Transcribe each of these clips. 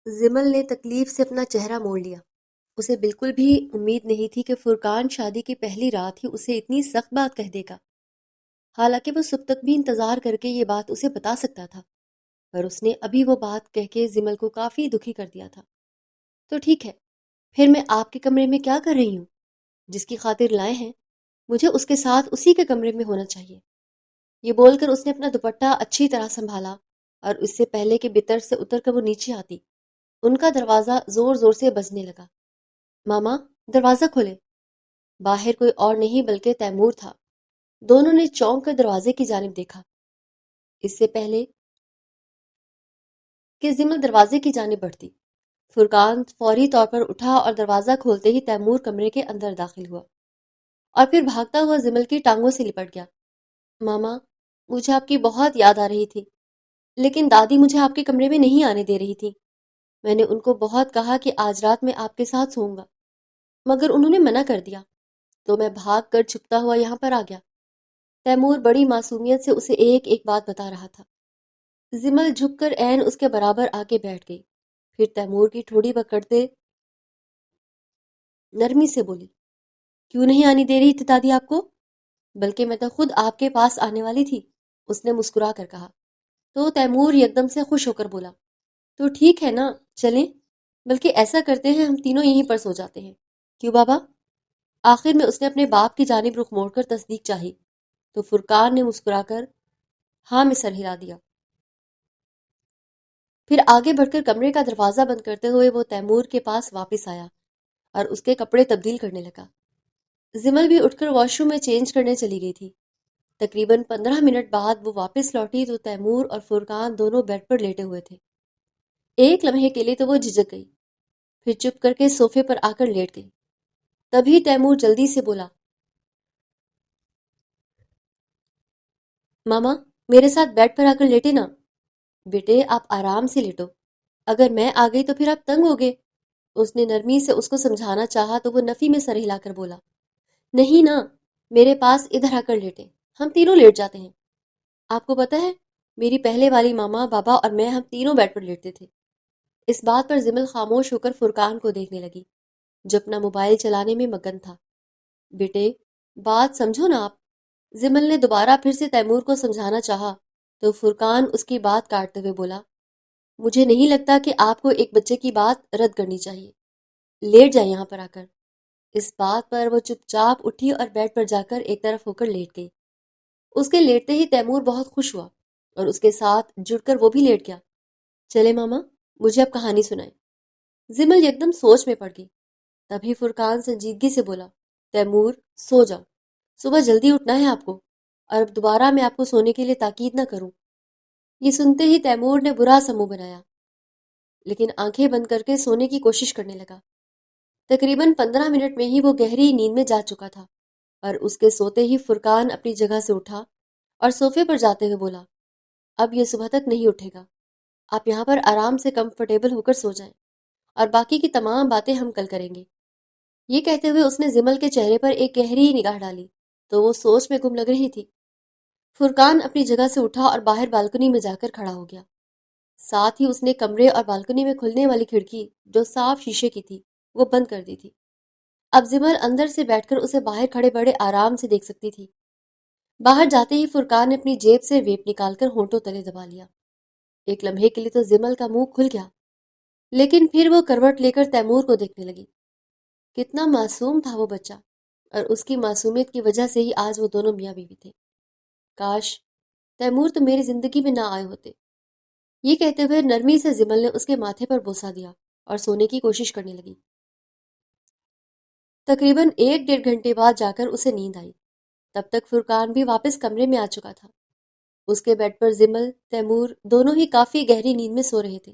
زمل نے تکلیف سے اپنا چہرہ موڑ لیا۔ اسے بالکل بھی امید نہیں تھی کہ فرقان شادی کی پہلی رات ہی اسے اتنی سخت بات کہہ دے گا۔ حالانکہ وہ صبح تک بھی انتظار کر کے یہ بات اسے بتا سکتا تھا، پر اس نے ابھی وہ بات کہہ کے زمل کو کافی دکھی کر دیا تھا۔ تو ٹھیک ہے، پھر میں آپ کے کمرے میں کیا کر رہی ہوں؟ جس کی خاطر لائے ہیں مجھے اس کے ساتھ اسی کے کمرے میں ہونا چاہیے۔ یہ بول کر اس نے اپنا دوپٹہ اچھی طرح سنبھالا اور اس سے پہلے کہ بستر سے اتر کر وہ نیچے آتی، ان کا دروازہ زور زور سے بجنے لگا۔ ماما، دروازہ کھولے۔ باہر کوئی اور نہیں بلکہ تیمور تھا۔ دونوں نے چونک کر دروازے کی جانب دیکھا۔ اس سے پہلے کہ زمل دروازے کی جانب بڑھتی، فرقان فوری طور پر اٹھا اور دروازہ کھولتے ہی تیمور کمرے کے اندر داخل ہوا اور پھر بھاگتا ہوا زمل کی ٹانگوں سے لپٹ گیا۔ ماما، مجھے آپ کی بہت یاد آ رہی تھی، لیکن دادی مجھے آپ کے کمرے میں نہیں آنے دے رہی تھی۔ میں نے ان کو بہت کہا کہ آج رات میں آپ کے ساتھ سوؤں گا، مگر انہوں نے منع کر دیا، تو میں بھاگ کر چھپتا ہوا یہاں پر آ گیا۔ تیمور بڑی معصومیت سے اسے ایک ایک بات بتا رہا تھا۔ زمل جھک کر عین اس کے برابر آ کے بیٹھ گئی، پھر تیمور کی ٹھوڑی پکڑتے نرمی سے بولی، کیوں نہیں آنی دے رہی تھی دادی آپ کو؟ بلکہ میں تو خود آپ کے پاس آنے والی تھی، اس نے مسکرا کر کہا۔ تو تیمور یکدم سے خوش ہو کر بولا، تو ٹھیک ہے نا، چلیں، بلکہ ایسا کرتے ہیں ہم تینوں یہیں پر سو جاتے ہیں۔ کیوں بابا؟ آخر میں اس نے اپنے باپ کی جانب رخ موڑ کر تصدیق چاہی، تو فرقان نے مسکرا کر ہاں میں سر ہلا دیا۔ پھر آگے بڑھ کر کمرے کا دروازہ بند کرتے ہوئے وہ تیمور کے پاس واپس آیا اور اس کے کپڑے تبدیل کرنے لگا۔ زمل بھی اٹھ کر واش روم میں چینج کرنے چلی گئی تھی۔ تقریباً 15 منٹ بعد وہ واپس لوٹی تو تیمور اور فرقان دونوں بیڈ پر لیٹے ہوئے تھے۔ ایک لمحے کے لیے تو وہ جھجک گئی، پھر چپ کر کے صوفے پر آ کر لیٹ گئی۔ تبھی تیمور جلدی سے بولا، ماما، میرے ساتھ بیڈ پر آ کر لیٹے نا۔ بیٹے، آپ آرام سے لیٹو، اگر میں آ گئی تو پھر آپ تنگ ہوگے۔ اس نے نرمی سے اس کو سمجھانا چاہا تو وہ نفی میں سر ہلا کر بولا، نہیں نا، میرے پاس ادھر آ کر لیٹے، ہم تینوں لیٹ جاتے ہیں۔ آپ کو پتہ ہے، میری پہلے والی ماما، بابا اور میں ہم تینوں بیڈ پر لیٹتے تھے۔ اس بات پر زمل خاموش ہو کر فرقان کو دیکھنے لگی، جو اپنا موبائل چلانے میں مگن تھا۔ بیٹے، بات سمجھو نا آپ۔ زمل نے دوبارہ پھر سے تیمور کو سمجھانا چاہا تو فرقان اس کی بات کاٹتے ہوئے بولا، مجھے نہیں لگتا کہ آپ کو ایک بچے کی بات رد کرنی چاہیے، لیٹ جائیں یہاں پر آ کر۔ اس بات پر وہ چپ چاپ اٹھی اور بیڈ پر جا کر ایک طرف ہو کر لیٹ گئی۔ اس کے لیٹتے ہی تیمور بہت خوش ہوا اور اس کے ساتھ جڑ کر وہ بھی لیٹ گیا۔ چلے ماما، مجھے اب کہانی سنائیں۔ زمل یکدم سوچ میں پڑ گئی۔ تبھی فرقان سنجیدگی سے بولا، تیمور، سو جاؤ، صبح جلدی اٹھنا ہے آپ کو، اور اب دوبارہ میں آپ کو سونے کے لیے تاکید نہ کروں۔ یہ سنتے ہی تیمور نے برا سا منہ بنایا، لیکن آنکھیں بند کر کے سونے کی کوشش کرنے لگا۔ تقریباً 15 منٹ میں ہی وہ گہری نیند میں جا چکا تھا اور اس کے سوتے ہی فرقان اپنی جگہ سے اٹھا اور صوفے پر جاتے ہوئے بولا، اب یہ صبح تک نہیں اٹھے گا، آپ یہاں پر آرام سے کمفرٹیبل ہو کر سو جائیں، اور باقی کی تمام باتیں ہم کل کریں گے۔ یہ کہتے ہوئے اس نے زمل کے چہرے پر ایک گہری نگاہ ڈالی تو وہ سوچ میں گم لگ رہی تھی۔ فرقان اپنی جگہ سے اٹھا اور باہر بالکنی میں جا کر کھڑا ہو گیا۔ ساتھ ہی اس نے کمرے اور بالکنی میں کھلنے والی کھڑکی، جو صاف شیشے کی تھی، وہ بند کر دی تھی۔ اب زمل اندر سے بیٹھ کر اسے باہر کھڑے بڑے آرام سے دیکھ سکتی تھی۔ باہر جاتے ہی فرقان نے اپنی جیب سے ویپ نکال کر ہونٹوں تلے دبا لیا۔ ایک لمحے کے لیے تو زمل کا منہ کھل گیا، لیکن پھر وہ کروٹ لے کر تیمور کو دیکھنے لگی۔ کتنا معصوم تھا وہ بچہ، اور اس کی معصومیت کی وجہ سے ہی آج وہ دونوں میاں بیوی تھے۔ کاش تیمور تو میری زندگی میں نہ آئے ہوتے۔ یہ کہتے ہوئے نرمی سے زمل نے اس کے ماتھے پر بوسہ دیا اور سونے کی کوشش کرنے لگی۔ تقریباً 1 ڈیڑھ گھنٹے بعد جا کر اسے نیند آئی۔ تب تک فرقان بھی واپس کمرے میں آ چکا تھا۔ اس کے بیڈ پر زمل، تیمور دونوں ہی کافی گہری نیند میں سو رہے تھے۔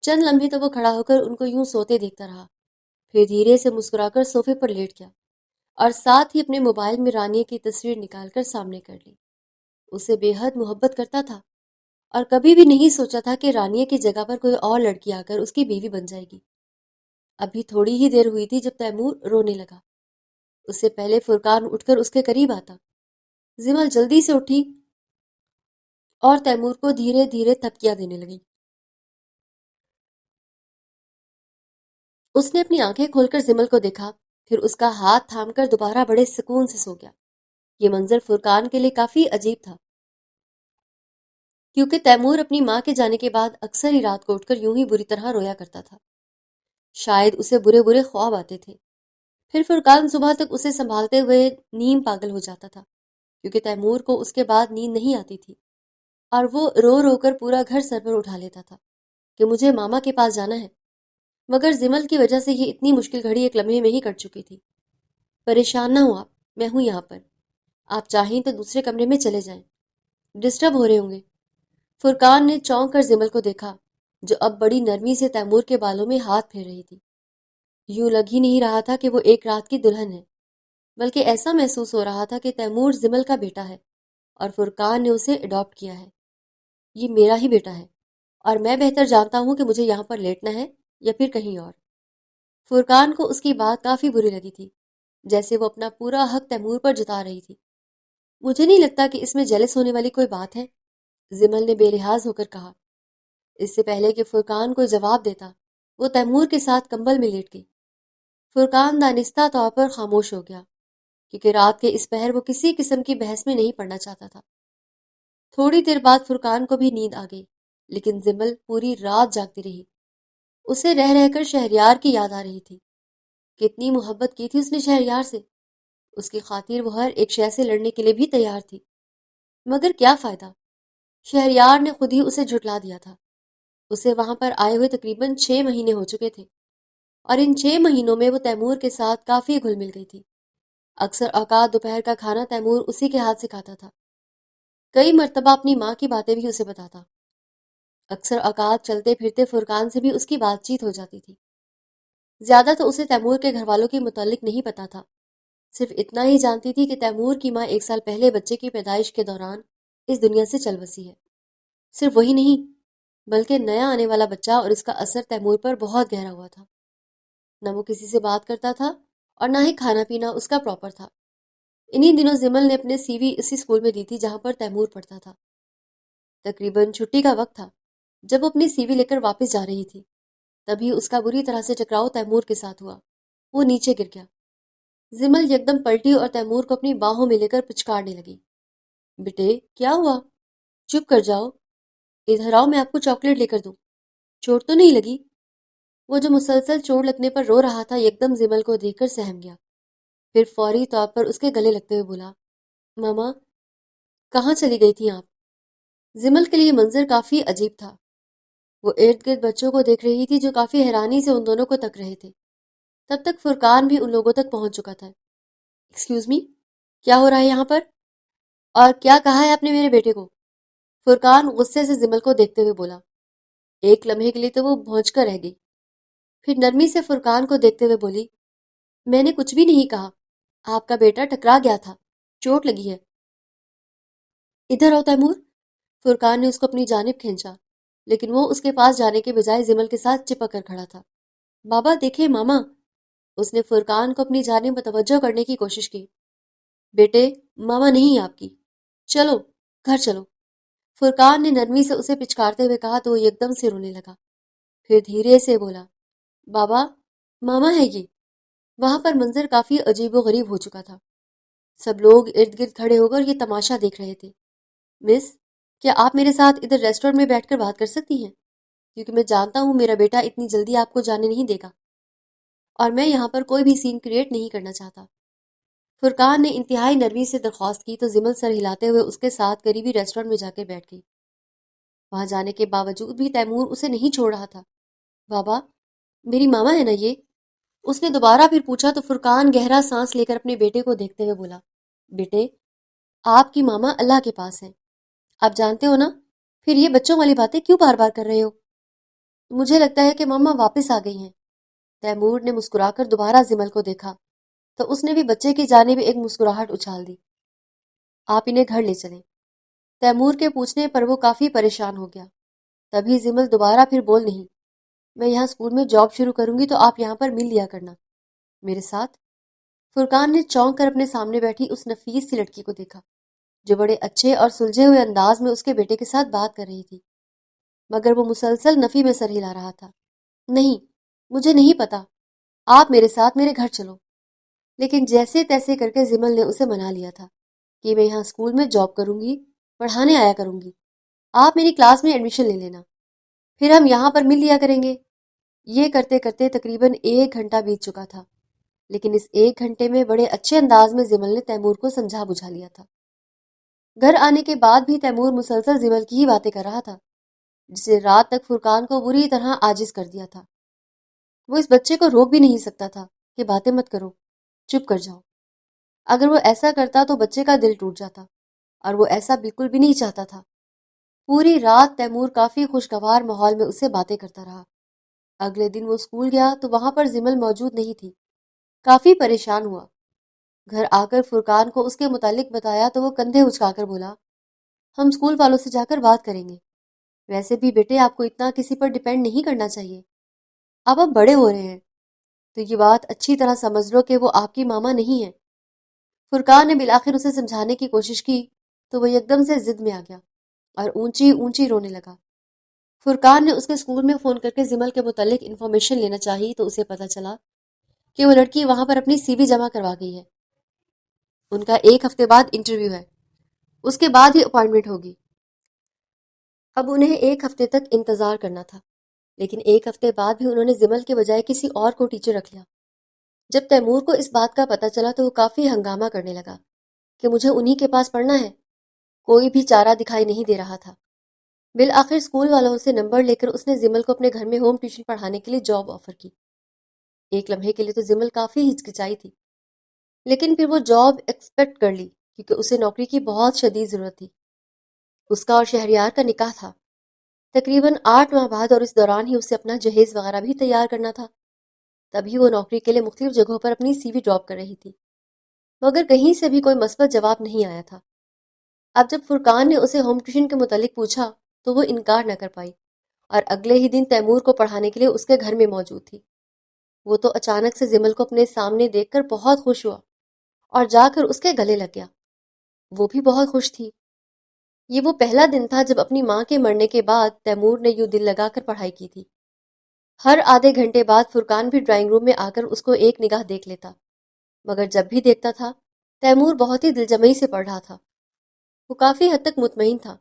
چند لمحے تو وہ کھڑا ہو کر ان کو یوں سوتے دیکھتا رہا، پھر دھیرے سے مسکرا کر صوفے پر لیٹ گیا اور ساتھ ہی اپنے موبائل میں رانیہ کی تصویر نکال کر سامنے کر لی۔ اسے بے حد محبت کرتا تھا اور کبھی بھی نہیں سوچا تھا کہ رانیہ کی جگہ پر کوئی اور لڑکی آ کر اس کی بیوی بن جائے گی۔ ابھی تھوڑی ہی دیر ہوئی تھی جب تیمور رونے لگا۔ اس سے پہلے فرقان اٹھ کر اس کے قریب آتا۔ زمل جلدی سے اٹھی اور تیمور کو دھیرے دھیرے تھپکیاں دینے لگی۔ اس نے اپنی آنکھیں کھول کر زمل کو دیکھا، پھر اس کا ہاتھ تھام کر دوبارہ بڑے سکون سے سو گیا۔ یہ منظر فرقان کے لیے کافی عجیب تھا، کیونکہ تیمور اپنی ماں کے جانے کے بعد اکثر ہی رات کو اٹھ کر یوں ہی بری طرح رویا کرتا تھا۔ شاید اسے برے برے خواب آتے تھے۔ پھر فرقان صبح تک اسے سنبھالتے ہوئے نیم پاگل ہو جاتا تھا، کیونکہ تیمور کو اس کے بعد نیند نہیں آتی تھی، اور وہ رو رو کر پورا گھر سر پر اٹھا لیتا تھا کہ مجھے ماما کے پاس جانا ہے۔ مگر زمل کی وجہ سے یہ اتنی مشکل گھڑی ایک لمحے میں ہی کٹ چکی تھی۔ پریشان نہ ہوں آپ، میں ہوں یہاں پر، آپ چاہیں تو دوسرے کمرے میں چلے جائیں، ڈسٹرب ہو رہے ہوں گے۔ فرقان نے چونک کر زمل کو دیکھا، جو اب بڑی نرمی سے تیمور کے بالوں میں ہاتھ پھیر رہی تھی۔ یوں لگ ہی نہیں رہا تھا کہ وہ ایک رات کی دلہن ہے، بلکہ ایسا محسوس ہو رہا تھا کہ تیمور زمل کا بیٹا ہے اور فرقان نے اسے اڈاپٹ کیا ہے۔ یہ میرا ہی بیٹا ہے، اور میں بہتر جانتا ہوں کہ مجھے یہاں پر لیٹنا ہے یا پھر کہیں اور۔ فرقان کو اس کی بات کافی بری لگی تھی، جیسے وہ اپنا پورا حق تیمور پر جتا رہی تھی۔ مجھے نہیں لگتا کہ اس میں جیلس ہونے والی کوئی بات ہے، زمل نے بے لحاظ ہو کر کہا۔ اس سے پہلے کہ فرقان کوئی جواب دیتا، وہ تیمور کے ساتھ کمبل میں لیٹ گئی۔ فرقان دانستہ طور پر خاموش ہو گیا، کیونکہ رات کے اس پہر وہ کسی قسم کی بحث میں نہیں پڑنا چاہتا تھا۔ تھوڑی دیر بعد فرقان کو بھی نیند آ گئی، لیکن زمل پوری رات جاگتی رہی۔ اسے رہ رہ کر شہریار کی یاد آ رہی تھی۔ کتنی محبت کی تھی اس نے شہریار سے، اس کی خاطر وہ ہر ایک شے سے لڑنے کے لیے بھی تیار تھی۔ مگر کیا فائدہ، شہریار نے خود ہی اسے جھٹلا دیا تھا۔ اسے وہاں پر آئے ہوئے تقریباً 6 مہینے ہو چکے تھے، اور ان 6 مہینوں میں وہ تیمور کے ساتھ کافی گھل مل گئی تھی۔ اکثر اوقات دوپہر کا کھانا تیمور اسی کے ہاتھ سے کھاتا تھا۔ کئی مرتبہ اپنی ماں کی باتیں بھی اسے بتاتا۔ اکثر اوقات چلتے پھرتے فرقان سے بھی اس کی بات چیت ہو جاتی تھی۔ زیادہ تو اسے تیمور کے گھر والوں کے متعلق نہیں پتا تھا، صرف اتنا ہی جانتی تھی کہ تیمور کی ماں 1 سال پہلے بچے کی پیدائش کے دوران اس دنیا سے چل بسی ہے۔ صرف وہی نہیں، بلکہ نیا آنے والا بچہ اور اس کا اثر تیمور پر بہت گہرا ہوا تھا۔ نہ وہ کسی سے بات کرتا تھا اور نہ ہی کھانا پینا اس کا پراپر تھا۔ انہی دنوں زمل نے اپنے سی وی اسی اسکول میں دی تھی جہاں پر تیمور پڑھتا تھا۔ تقریباً چھٹی کا وقت تھا جب وہ اپنی سی وی لے کر واپس جا رہی تھی، تبھی اس کا بری طرح سے ٹکراؤ تیمور کے ساتھ ہوا۔ وہ نیچے گر گیا۔ زمل یکدم پلٹی اور تیمور کو اپنی باہوں میں لے کر پچکارنے لگی۔ بیٹے کیا ہوا؟ چپ کر جاؤ، ادھر آؤ، میں آپ کو چاکلیٹ لے کر دوں۔ چوٹ تو نہیں لگی؟ وہ جو مسلسل چوٹ لگنے پر رو رہا تھا یکدم زمل کو دیکھ کر سہم گیا، پھر فوری طور پر اس کے گلے لگتے ہوئے بولا، ماما کہاں چلی گئی تھی آپ؟ زمل کے لیے منظر کافی عجیب تھا۔ وہ ارد گرد بچوں کو دیکھ رہی تھی جو کافی حیرانی سے ان دونوں کو تک رہے تھے۔ تب تک فرقان بھی ان لوگوں تک پہنچ چکا تھا۔ ایکسکیوز می، کیا ہو رہا ہے یہاں پر؟ اور کیا کہا ہے آپ نے میرے بیٹے کو؟ فرقان غصے سے زمل کو دیکھتے ہوئے بولا۔ ایک لمحے کے لیے تو وہ بھونچ کر رہ گئی، پھر نرمی سے فرقان کو دیکھتے ہوئے بولی، میں نے کچھ بھی نہیں کہا، آپ کا بیٹا ٹکرا گیا تھا، چوٹ لگی ہے۔ ادھر آؤ تیمور۔ فرقان نے اس کو اپنی جانب کھینچا، لیکن وہ اس کے پاس جانے کے بجائے زمل کے ساتھ چپک کر کھڑا تھا۔ بابا دیکھیں ماما، اس نے فرقان کو اپنی جانب متوجہ کرنے کی کوشش کی۔ بیٹے ماما نہیں آپ کی، چلو گھر چلو۔ فرقان نے نرمی سے اسے پچکارتے ہوئے کہا تو وہ یکدم سے رونے لگا، پھر دھیرے سے بولا، بابا ماما ہے یہ۔ وہاں پر منظر کافی عجیب و غریب ہو چکا تھا۔ سب لوگ ارد گرد کھڑے ہو کر یہ تماشا دیکھ رہے تھے۔ مس، کیا آپ میرے ساتھ ادھر ریسٹورنٹ میں بیٹھ کر بات کر سکتی ہیں؟ کیونکہ میں جانتا ہوں میرا بیٹا اتنی جلدی آپ کو جانے نہیں دے گا، اور میں یہاں پر کوئی بھی سین کریٹ نہیں کرنا چاہتا۔ فرقان نے انتہائی نرمی سے درخواست کی تو زمل سر ہلاتے ہوئے اس کے ساتھ قریبی ریسٹورنٹ میں جا کے بیٹھ گئی۔ وہاں جانے کے باوجود بھی تیمور اسے نہیں چھوڑ رہا تھا۔ بابا میری ماما ہے نا یہ؟ اس نے دوبارہ پھر پوچھا تو فرقان گہرا سانس لے کر اپنے بیٹے کو دیکھتے ہوئے بولا، بیٹے آپ کی ماما اللہ کے پاس ہیں، آپ جانتے ہو نا، پھر یہ بچوں والی باتیں کیوں بار بار کر رہے ہو؟ مجھے لگتا ہے کہ ماما واپس آ گئی ہیں۔ تیمور نے مسکرا کر دوبارہ زمل کو دیکھا تو اس نے بھی بچے کی جانب ایک مسکراہٹ اچھال دی۔ آپ انہیں گھر لے چلیں۔ تیمور کے پوچھنے پر وہ کافی پریشان ہو گیا۔ تبھی زمل دوبارہ پھر بول نہیں، میں یہاں اسکول میں جاب شروع کروں گی تو آپ یہاں پر مل لیا کرنا میرے ساتھ۔ فرقان نے چونک کر اپنے سامنے بیٹھی اس نفیس سی لڑکی کو دیکھا جو بڑے اچھے اور سلجھے ہوئے انداز میں اس کے بیٹے کے ساتھ بات کر رہی تھی، مگر وہ مسلسل نفی میں سر ہلا رہا تھا۔ نہیں، مجھے نہیں پتا، آپ میرے ساتھ میرے گھر چلو۔ لیکن جیسے تیسے کر کے زمل نے اسے منا لیا تھا کہ میں یہاں اسکول میں جاب کروں گی، پڑھانے آیا کروں گی، آپ میری کلاس میں ایڈمیشن لے لینا، پھر ہم یہاں پر مل لیا کریں گے۔ یہ کرتے کرتے تقریباً 1 گھنٹہ بیت چکا تھا، لیکن اس 1 گھنٹے میں بڑے اچھے انداز میں زمل نے تیمور کو سمجھا بجھا لیا تھا۔ گھر آنے کے بعد بھی تیمور مسلسل زمل کی ہی باتیں کر رہا تھا، جسے رات تک فرقان کو بری طرح عاجز کر دیا تھا۔ وہ اس بچے کو روک بھی نہیں سکتا تھا کہ باتیں مت کرو، چپ کر جاؤ۔ اگر وہ ایسا کرتا تو بچے کا دل ٹوٹ جاتا، اور وہ ایسا بالکل بھی نہیں چاہتا تھا۔ پوری رات تیمور کافی خوشگوار ماحول میں اس سے باتیں کرتا رہا۔ اگلے دن وہ اسکول گیا تو وہاں پر زمل موجود نہیں تھی۔ کافی پریشان ہوا۔ گھر آ کر فرقان کو اس کے متعلق بتایا تو وہ کندھے اچکا کر بولا، ہم اسکول والوں سے جا کر بات کریں گے۔ ویسے بھی بیٹے آپ کو اتنا کسی پر ڈیپینڈ نہیں کرنا چاہیے، اب آپ بڑے ہو رہے ہیں تو یہ بات اچھی طرح سمجھ لو کہ وہ آپ کی ماما نہیں ہے۔ فرقان نے بالآخر اسے سمجھانے کی کوشش کی تو وہ یکدم سے ضد میں آ گیا اور اونچی اونچی رونے لگا۔ فرقان نے اس کے اسکول میں فون کر کے زمل کے متعلق انفارمیشن لینا چاہی تو اسے پتا چلا کہ وہ لڑکی وہاں پر اپنی سی وی جمع کروا گئی ہے۔ ان کا 1 ہفتے بعد انٹرویو ہے، اس کے بعد ہی اپائنٹمنٹ ہوگی۔ اب انہیں 1 ہفتے تک انتظار کرنا تھا، لیکن 1 ہفتے بعد بھی انہوں نے زمل کے بجائے کسی اور کو ٹیچر رکھ لیا۔ جب تیمور کو اس بات کا پتہ چلا تو وہ کافی ہنگامہ کرنے لگا کہ مجھے انہی کے پاس پڑھنا ہے۔ کوئی بھی چارہ دکھائی نہیں دے رہا تھا۔ بالآخر اسکول والوں سے نمبر لے کر اس نے زمل کو اپنے گھر میں ہوم ٹیوشن پڑھانے کے لیے جاب آفر کی۔ ایک لمحے کے لیے تو زمل کافی ہچکچائی تھی، لیکن پھر وہ جاب ایکسپیکٹ کر لی کیونکہ اسے نوکری کی بہت شدید ضرورت تھی۔ اس کا اور شہریار کا نکاح تھا تقریباً 8 ماہ بعد، اور اس دوران ہی اسے اپنا جہیز وغیرہ بھی تیار کرنا تھا۔ تبھی وہ نوکری کے لیے مختلف جگہوں پر اپنی سی وی ڈراپ کر رہی تھی، مگر کہیں سے بھی کوئی مثبت جواب نہیں آیا تھا۔ اب جب فرقان نے اسے ہوم ٹیوشن کے متعلق پوچھا تو وہ انکار نہ کر پائی، اور اگلے ہی دن تیمور کو پڑھانے کے لیے اس کے گھر میں موجود تھی۔ وہ تو اچانک سے زمل کو اپنے سامنے دیکھ کر بہت خوش ہوا اور جا کر اس کے گلے لگ گیا۔ وہ بھی بہت خوش تھی۔ یہ وہ پہلا دن تھا جب اپنی ماں کے مرنے کے بعد تیمور نے یوں دل لگا کر پڑھائی کی تھی۔ ہر آدھے گھنٹے بعد فرقان بھی ڈرائنگ روم میں آ کر اس کو ایک نگاہ دیکھ لیتا، مگر جب بھی دیکھتا تھا تیمور بہت ہی دلجمعی سے پڑھ رہا تھا۔ وہ کافی حد تک مطمئن تھا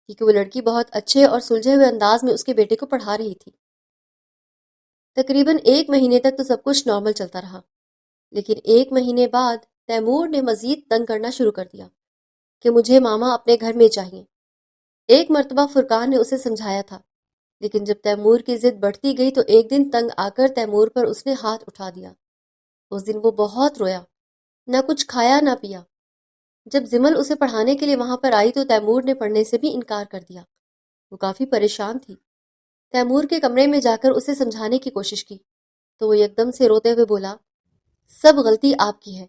کیونکہ وہ لڑکی بہت اچھے اور سلجھے ہوئے انداز میں اس کے بیٹے کو پڑھا رہی تھی۔ تقریباً 1 مہینے تک تو سب کچھ نارمل چلتا رہا، لیکن 1 مہینے بعد تیمور نے مزید تنگ کرنا شروع کر دیا کہ مجھے ماما اپنے گھر میں چاہیے۔ ایک مرتبہ فرقان نے اسے سمجھایا تھا، لیکن جب تیمور کی ضد بڑھتی گئی تو ایک دن تنگ آ کر تیمور پر اس نے ہاتھ اٹھا دیا۔ اس دن وہ بہت رویا، نہ کچھ کھایا نہ پیا۔ جب زمل اسے پڑھانے کے لیے وہاں پر آئی تو تیمور نے پڑھنے سے بھی انکار کر دیا۔ وہ کافی پریشان تھی۔ تیمور کے کمرے میں جا کر اسے سمجھانے کی کوشش کی تو وہ یکدم سے روتے ہوئے بولا، سب غلطی آپ کی ہے،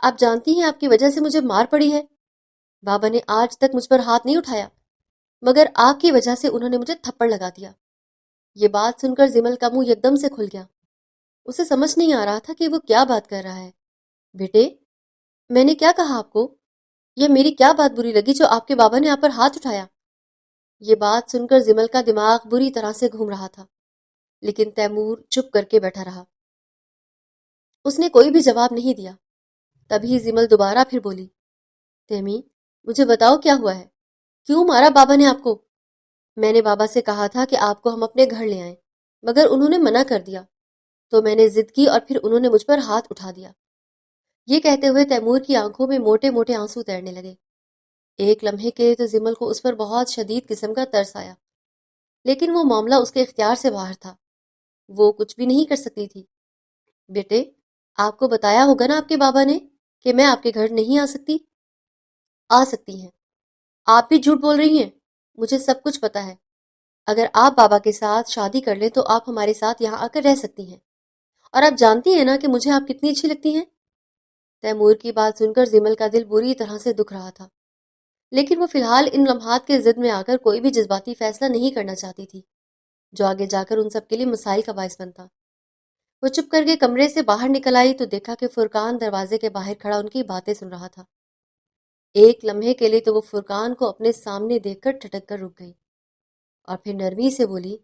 آپ جانتی ہیں آپ کی وجہ سے مجھے مار پڑی ہے۔ بابا نے آج تک مجھ پر ہاتھ نہیں اٹھایا، مگر آپ کی وجہ سے انہوں نے مجھے تھپڑ لگا دیا۔ یہ بات سن کر زمل کا منہ یکدم سے کھل گیا۔ اسے سمجھ نہیں آ رہا تھا کہ وہ کیا بات کر رہا ہے۔ بیٹے، میں نے کیا کہا آپ کو؟ یہ میری کیا بات بری لگی جو آپ کے بابا نے آپ پر ہاتھ اٹھایا؟ یہ بات سن کر زمل کا دماغ بری طرح سے گھوم رہا تھا، لیکن تیمور چپ کر کے بیٹھا رہا۔ اس نے کوئی بھی جواب نہیں دیا۔ تبھی زمل دوبارہ پھر بولی، تیمی، مجھے بتاؤ کیا ہوا ہے؟ کیوں مارا بابا نے آپ کو؟ میں نے بابا سے کہا تھا کہ آپ کو ہم اپنے گھر لے آئیں، مگر انہوں نے منع کر دیا، تو میں نے ضد کی اور پھر انہوں نے مجھ پر ہاتھ اٹھا دیا۔ یہ کہتے ہوئے تیمور کی آنکھوں میں موٹے موٹے آنسو تیرنے لگے۔ ایک لمحے کے لیے تو زمل کو اس پر بہت شدید قسم کا ترس آیا، لیکن وہ معاملہ اس کے اختیار سے باہر تھا، وہ کچھ بھی نہیں کر سکتی تھی۔ بیٹے، آپ کو بتایا ہوگا نا آپ کے بابا نے کہ میں آپ کے گھر نہیں آ سکتی؟ آ سکتی ہیں۔ آپ بھی جھوٹ بول رہی ہیں، مجھے سب کچھ پتا ہے۔ اگر آپ بابا کے ساتھ شادی کر لیں تو آپ ہمارے ساتھ یہاں آ کر رہ سکتی ہیں، اور آپ جانتی ہیں نا کہ مجھے آپ کتنی اچھی لگتی ہیں۔ تیمور کی بات سن کر زمل کا دل بری طرح سے دکھ رہا تھا، لیکن وہ فی الحال ان لمحات کے ضد میں آ کر کوئی بھی جذباتی فیصلہ نہیں کرنا چاہتی تھی جو آگے جا کر ان سب کے لیے مسائل کا باعث بنتا۔ وہ چپ کر کے کمرے سے باہر نکل آئی تو دیکھا کہ فرقان دروازے کے باہر کھڑا ان کی باتیں سن رہا تھا۔ ایک لمحے کے لیے تو وہ فرقان کو اپنے سامنے دیکھ کر ٹھٹک کر رک گئی، اور پھر نرمی سے بولی،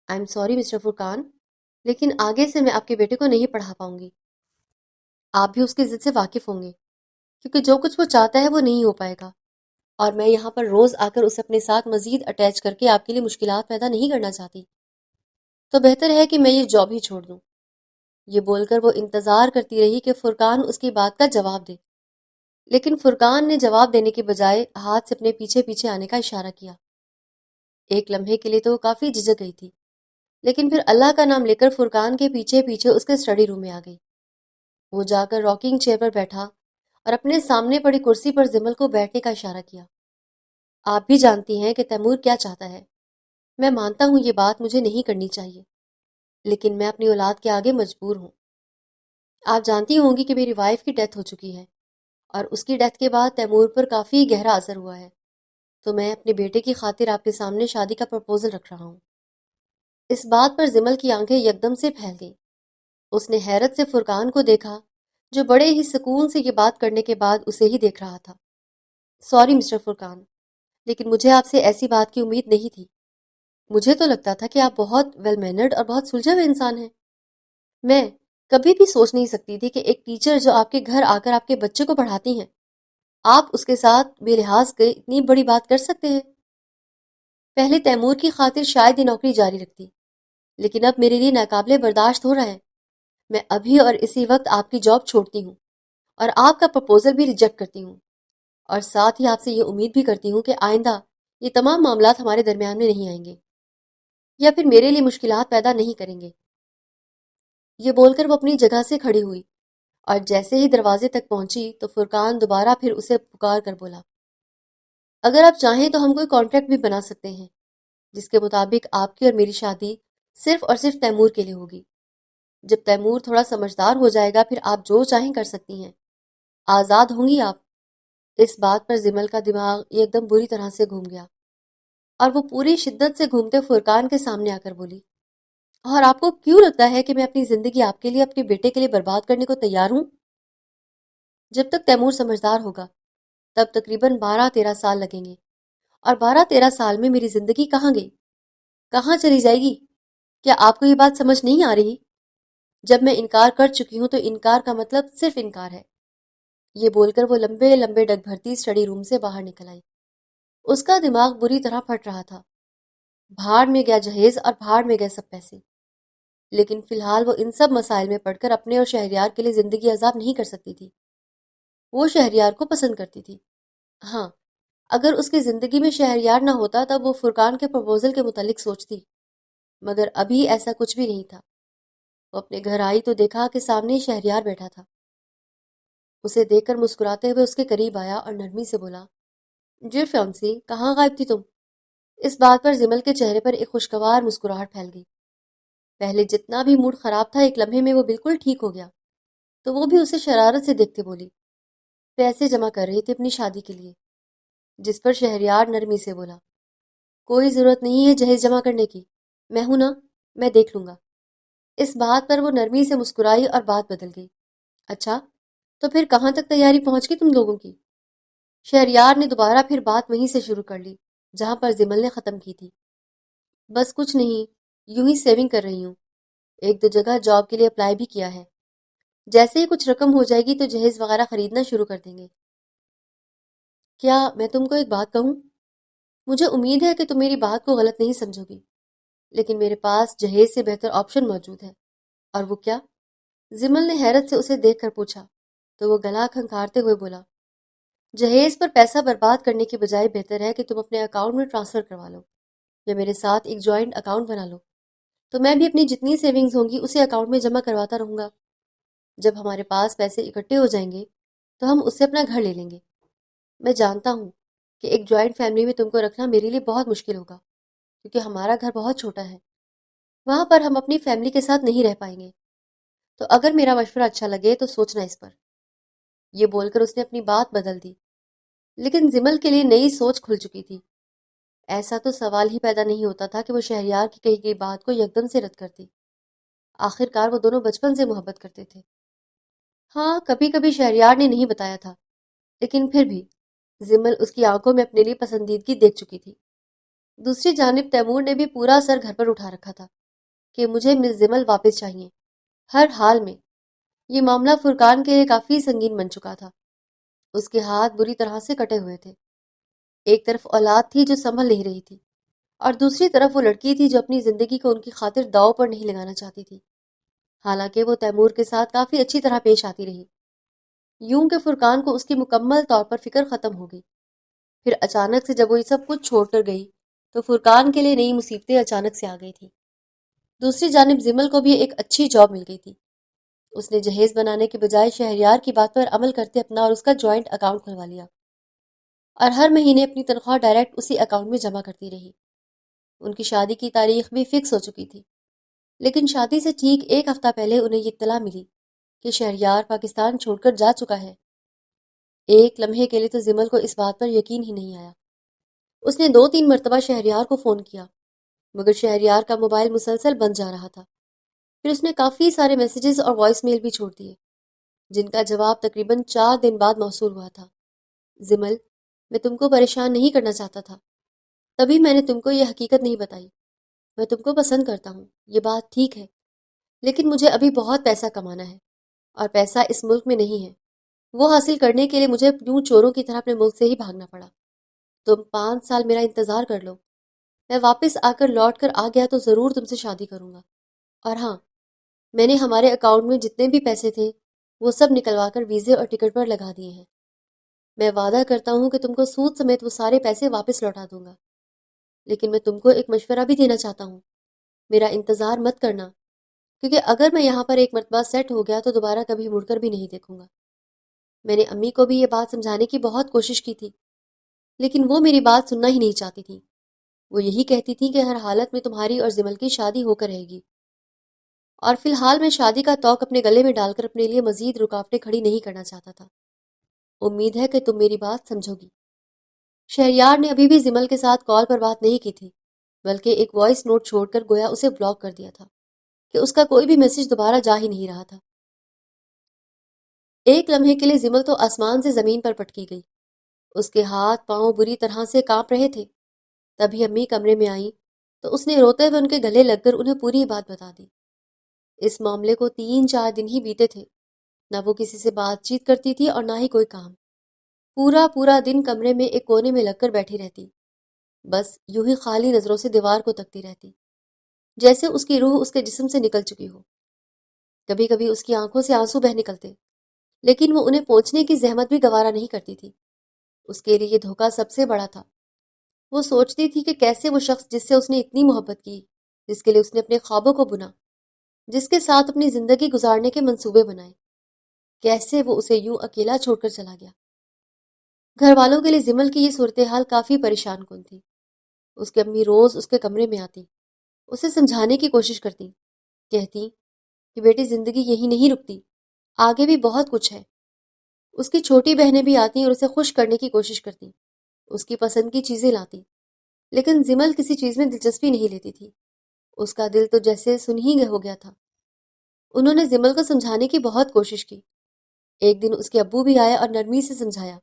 آئی ایم سوری مسٹر فرقان، لیکن آگے سے میں آپ کے بیٹے کو نہیں پڑھا پاؤں گی۔ آپ بھی اس کی ضد سے واقف ہوں گے، کیونکہ جو کچھ وہ چاہتا ہے وہ نہیں ہو پائے گا، اور میں یہاں پر روز آ کر اسے اپنے ساتھ مزید اٹیچ کر کے آپ کے لیے مشکلات پیدا نہیں کرنا چاہتی۔ تو بہتر ہے کہ میں یہ جاب ہی چھوڑ دوں۔ یہ بول کر وہ انتظار کرتی رہی کہ فرقان اس کی بات کا جواب دے، لیکن فرقان نے جواب دینے کے بجائے ہاتھ سے اپنے پیچھے پیچھے آنے کا اشارہ کیا۔ ایک لمحے کے لیے تو وہ کافی جھجک گئی تھی، لیکن پھر اللہ کا نام لے کر فرقان کے پیچھے پیچھے اس کے اسٹڈی روم میں آ گئی۔ وہ جا کر راکنگ چیئر پر بیٹھا اور اپنے سامنے پڑی کرسی پر زمل کو بیٹھنے کا اشارہ کیا۔ آپ بھی جانتی ہیں کہ تیمور کیا چاہتا ہے۔ میں مانتا ہوں یہ بات مجھے نہیں کرنی چاہیے، لیکن میں اپنی اولاد کے آگے مجبور ہوں۔ آپ جانتی ہوں گی کہ میری وائف کی ڈیتھ ہو چکی ہے، اور اس کی ڈیتھ کے بعد تیمور پر کافی گہرا اثر ہوا ہے، تو میں اپنے بیٹے کی خاطر آپ کے سامنے شادی کا پرپوزل رکھ رہا ہوں۔ اس بات پر زمل کی آنکھیں یکدم سے پھیل گئیں۔ اس نے حیرت سے فرقان کو دیکھا، جو بڑے ہی سکون سے یہ بات کرنے کے بعد اسے ہی دیکھ رہا تھا۔ سوری مسٹر فرقان، لیکن مجھے آپ سے ایسی بات کی امید نہیں تھی۔ مجھے تو لگتا تھا کہ آپ بہت ویل مینرڈ اور بہت سلجھے ہوئے انسان ہیں۔ میں کبھی بھی سوچ نہیں سکتی تھی کہ ایک ٹیچر جو آپ کے گھر آ کر آپ کے بچے کو پڑھاتی ہیں، آپ اس کے ساتھ بے لحاظ کے اتنی بڑی بات کر سکتے ہیں۔ پہلے تیمور کی خاطر شاید یہ نوکری جاری رکھتی، لیکن اب میرے لیے ناقابل برداشت ہو رہا ہے۔ میں ابھی اور اسی وقت آپ کی جاب چھوڑتی ہوں، اور آپ کا پرپوزل بھی ریجیکٹ کرتی ہوں، اور ساتھ ہی آپ سے یہ امید بھی کرتی ہوں کہ آئندہ یہ تمام معاملات ہمارے درمیان میں نہیں آئیں گے، یا پھر میرے لیے مشکلات پیدا نہیں کریں گے۔ یہ بول کر وہ اپنی جگہ سے کھڑی ہوئی، اور جیسے ہی دروازے تک پہنچی تو فرقان دوبارہ پھر اسے پکار کر بولا، اگر آپ چاہیں تو ہم کوئی کانٹریکٹ بھی بنا سکتے ہیں، جس کے مطابق آپ کی اور میری شادی صرف اور صرف تیمور کے لیے ہوگی۔ جب تیمور تھوڑا سمجھدار ہو جائے گا پھر آپ جو چاہیں کر سکتی ہیں، آزاد ہوں گی آپ۔ اس بات پر زمل کا دماغ ایک دم بری طرح سے گھوم گیا، اور وہ پوری شدت سے گھومتے فرقان کے سامنے آ کر بولی، اور آپ کو کیوں لگتا ہے کہ میں اپنی زندگی آپ کے لیے، اپنے بیٹے کے لیے برباد کرنے کو تیار ہوں؟ جب تک تیمور سمجھدار ہوگا تب تقریباً 12-13 سال لگیں گے، اور 12-13 سال میں میری زندگی کہاں گئی، کہاں چلی جائے گی؟ کیا آپ کو یہ بات سمجھ نہیں آ رہی؟ جب میں انکار کر چکی ہوں تو انکار کا مطلب صرف انکار ہے۔ یہ بول کر وہ لمبے لمبے ڈگ بھرتی اسٹڈی روم سے باہر نکل آئی۔ اس کا دماغ بری طرح پھٹ رہا تھا۔ بھاڑ میں گیا جہیز اور بھاڑ میں گئے سب پیسے، لیکن فی الحال وہ ان سب مسائل میں پڑ کر اپنے اور شہریار کے لیے زندگی عذاب نہیں کر سکتی تھی۔ وہ شہریار کو پسند کرتی تھی، ہاں، اگر اس کی زندگی میں شہریار نہ ہوتا تب وہ فرقان کے پرپوزل کے متعلق سوچتی، مگر ابھی ایسا کچھ بھی نہیں تھا۔ وہ اپنے گھر آئی تو دیکھا کہ سامنے شہریار بیٹھا تھا۔ اسے دیکھ کر مسکراتے ہوئے اس کے قریب آیا اور نرمی سے بولا، جی فیونسی، کہاں غائب تھی تم؟ اس بات پر زمل کے چہرے پر ایک خوشگوار مسکراہٹ پھیل گئی۔ پہلے جتنا بھی موڈ خراب تھا ایک لمحے میں وہ بالکل ٹھیک ہو گیا، تو وہ بھی اسے شرارت سے دیکھتے بولی، پیسے جمع کر رہی تھی اپنی شادی کے لیے۔ جس پر شہریار نرمی سے بولا، کوئی ضرورت نہیں ہے جہیز جمع کرنے کی، میں ہوں نا، میں دیکھ لوں گا۔ اس بات پر وہ نرمی سے مسکرائی اور بات بدل گئی، اچھا تو پھر کہاں تک تیاری پہنچ گئی تم لوگوں کی؟ شہریار نے دوبارہ پھر بات وہیں سے شروع کر لی جہاں پر زمل نے ختم کی تھی۔ بس کچھ نہیں، یوں ہی سیونگ کر رہی ہوں، ایک دو جگہ جاب کے لیے اپلائی بھی کیا ہے، جیسے ہی کچھ رقم ہو جائے گی تو جہیز وغیرہ خریدنا شروع کر دیں گے۔ کیا میں تم کو ایک بات کہوں؟ مجھے امید ہے کہ تم میری بات کو غلط نہیں سمجھو گی، لیکن میرے پاس جہیز سے بہتر آپشن موجود ہے۔ اور وہ کیا؟ زمل نے حیرت سے اسے دیکھ کر پوچھا، تو وہ گلا کھنکھارتے ہوئے بولا، جہیز پر پیسہ برباد کرنے کے بجائے بہتر ہے کہ تم اپنے اکاؤنٹ میں ٹرانسفر کروا لو، یا میرے ساتھ ایک جوائنٹ اکاؤنٹ بنا لو، تو میں بھی اپنی جتنی سیونگز ہوں گی اسے اکاؤنٹ میں جمع کرواتا رہوں گا۔ جب ہمارے پاس پیسے اکٹھے ہو جائیں گے تو ہم اس سے اپنا گھر لے لیں گے۔ میں جانتا ہوں کہ ایک جوائنٹ فیملی میں تم کو رکھنا میرے لیے بہت مشکل ہوگا، کیونکہ ہمارا گھر بہت چھوٹا ہے، وہاں پر ہم اپنی فیملی کے ساتھ نہیں رہ پائیں گے، تو اگر میرا مشورہ اچھا لگے تو سوچنا اس پر۔ یہ بول کر اس نے اپنی بات بدل دی، لیکن زمل کے لیے نئی سوچ کھل چکی تھی۔ ایسا تو سوال ہی پیدا نہیں ہوتا تھا کہ وہ شہریار کی کہی گئی بات کو یکدم سے رد کرتی۔ آخر کار وہ دونوں بچپن سے محبت کرتے تھے۔ ہاں، کبھی کبھی شہریار نے نہیں بتایا تھا، لیکن پھر بھی زمل اس کی آنکھوں میں اپنے لیے پسندیدگی دیکھ چکی تھی۔ دوسری جانب تیمور نے بھی پورا سر گھر پر اٹھا رکھا تھا کہ مجھے مس زمل واپس چاہیے، ہر حال میں۔ یہ معاملہ فرقان کے لیے کافی سنگین بن چکا تھا۔ اس کے ہاتھ بری طرح سے کٹے ہوئے تھے۔ ایک طرف اولاد تھی جو سنبھل نہیں رہی تھی، اور دوسری طرف وہ لڑکی تھی جو اپنی زندگی کو ان کی خاطر داؤ پر نہیں لگانا چاہتی تھی۔ حالانکہ وہ تیمور کے ساتھ کافی اچھی طرح پیش آتی رہی، یوں کہ فرقان کو اس کی مکمل طور پر فکر ختم ہو گئی۔ پھر اچانک سے جب وہ یہ سب کچھ چھوڑ کر گئی تو فرقان کے لیے نئی مصیبتیں اچانک سے آ گئی تھیں۔ دوسری جانب زمل کو بھی ایک اچھی جاب مل گئی تھی۔ اس نے جہیز بنانے کے بجائے شہریار کی بات پر عمل کرتے اپنا اور اس کا جوائنٹ اکاؤنٹ کھلوا لیا، اور ہر مہینے اپنی تنخواہ ڈائریکٹ اسی اکاؤنٹ میں جمع کرتی رہی۔ ان کی شادی کی تاریخ بھی فکس ہو چکی تھی، لیکن شادی سے ٹھیک ایک ہفتہ پہلے انہیں یہ اطلاع ملی کہ شہریار پاکستان چھوڑ کر جا چکا ہے۔ ایک لمحے کے لیے تو زمل کو اس بات پر یقین ہی نہیں آیا۔ اس نے 2-3 مرتبہ شہریار کو فون کیا، مگر شہریار کا موبائل مسلسل بند جا رہا تھا۔ پھر اس نے کافی سارے میسیجز اور وائس میل بھی چھوڑ دیے، جن کا جواب تقریباً 4 دن بعد موصول ہوا تھا۔ زمل، میں تم کو پریشان نہیں کرنا چاہتا تھا، تبھی میں نے تم کو یہ حقیقت نہیں بتائی۔ میں تم کو پسند کرتا ہوں، یہ بات ٹھیک ہے، لیکن مجھے ابھی بہت پیسہ کمانا ہے، اور پیسہ اس ملک میں نہیں ہے۔ وہ حاصل کرنے کے لیے مجھے یوں چوروں کی طرح اپنے ملک سے ہی بھاگنا پڑا۔ تم 5 سال میرا انتظار کر لو، میں واپس آ کر لوٹ کر آ گیا تو ضرور تم سے شادی کروں گا۔ اور ہاں، میں نے ہمارے اکاؤنٹ میں جتنے بھی پیسے تھے وہ سب نکلوا کر ویزے اور ٹکٹ پر لگا دیے ہیں۔ میں وعدہ کرتا ہوں کہ تم کو سود سمیت وہ سارے پیسے واپس لوٹا دوں گا، لیکن میں تم کو ایک مشورہ بھی دینا چاہتا ہوں۔ میرا انتظار مت کرنا، کیونکہ اگر میں یہاں پر ایک مرتبہ سیٹ ہو گیا تو دوبارہ کبھی مڑ کر بھی نہیں دیکھوں گا۔ میں نے امی کو بھی یہ بات سمجھانے کی بہت کوشش کی تھی، لیکن وہ میری بات سننا ہی نہیں چاہتی تھی۔ وہ یہی کہتی تھی کہ ہر حالت میں تمہاری اور زمل کی شادی ہو کر رہے گی، اور فی الحال میں شادی کا توق اپنے گلے میں ڈال کر اپنے لیے مزید رکاوٹیں کھڑی نہیں کرنا چاہتا تھا۔ امید ہے کہ تم میری بات سمجھو گی۔ شہریار نے ابھی بھی زمل کے ساتھ کال پر بات نہیں کی تھی، بلکہ ایک وائس نوٹ چھوڑ کر گویا اسے بلاک کر دیا تھا کہ اس کا کوئی بھی میسج دوبارہ جا ہی نہیں رہا تھا۔ ایک لمحے کے لیے زمل تو آسمان سے زمین پر پٹکی گئی۔ اس کے ہاتھ پاؤں بری طرح سے کانپ رہے تھے۔ تبھی امی کمرے میں آئیں تو اس نے روتے ہوئے ان کے گلے لگ کر انہیں پوری بات بتا دی۔ اس معاملے کو 3-4 دن ہی بیتے تھے، نہ وہ کسی سے بات چیت کرتی تھی اور نہ ہی کوئی کام۔ پورا پورا دن کمرے میں ایک کونے میں لگ کر بیٹھی رہتی، بس یوں ہی خالی نظروں سے دیوار کو تکتی رہتی، جیسے اس کی روح اس کے جسم سے نکل چکی ہو۔ کبھی کبھی اس کی آنکھوں سے آنسو بہہ نکلتے، لیکن وہ انہیں پوچھنے کی زحمت بھی گوارا نہیں کرتی تھی۔ اس کے لیے یہ دھوکہ سب سے بڑا تھا۔ وہ سوچتی تھی کہ کیسے وہ شخص جس سے اس نے اتنی محبت کی، جس کے لیے اس نے اپنے خوابوں کو بنا، جس کے ساتھ اپنی زندگی گزارنے کے منصوبے بنائے، کیسے وہ اسے یوں اکیلا چھوڑ کر چلا گیا۔ گھر والوں کے لیے زمل کی یہ صورتحال کافی پریشان کن تھی۔ اس کی امی روز اس کے کمرے میں آتی، اسے سمجھانے کی کوشش کرتی، کہتی کہ بیٹی زندگی یہی نہیں رکتی، آگے بھی بہت کچھ ہے۔ اس کی چھوٹی بہنیں بھی آتی اور اسے خوش کرنے کی کوشش کرتی، اس کی پسند کی چیزیں لاتی، لیکن زمل کسی چیز میں دلچسپی نہیں لیتی تھی۔ اس کا دل تو جیسے سن ہی ہو گیا تھا۔ انہوں نے زمل کو سمجھانے کی بہت کوشش کی۔ ایک دن اس کے ابو بھی آئے اور نرمی سے سمجھایا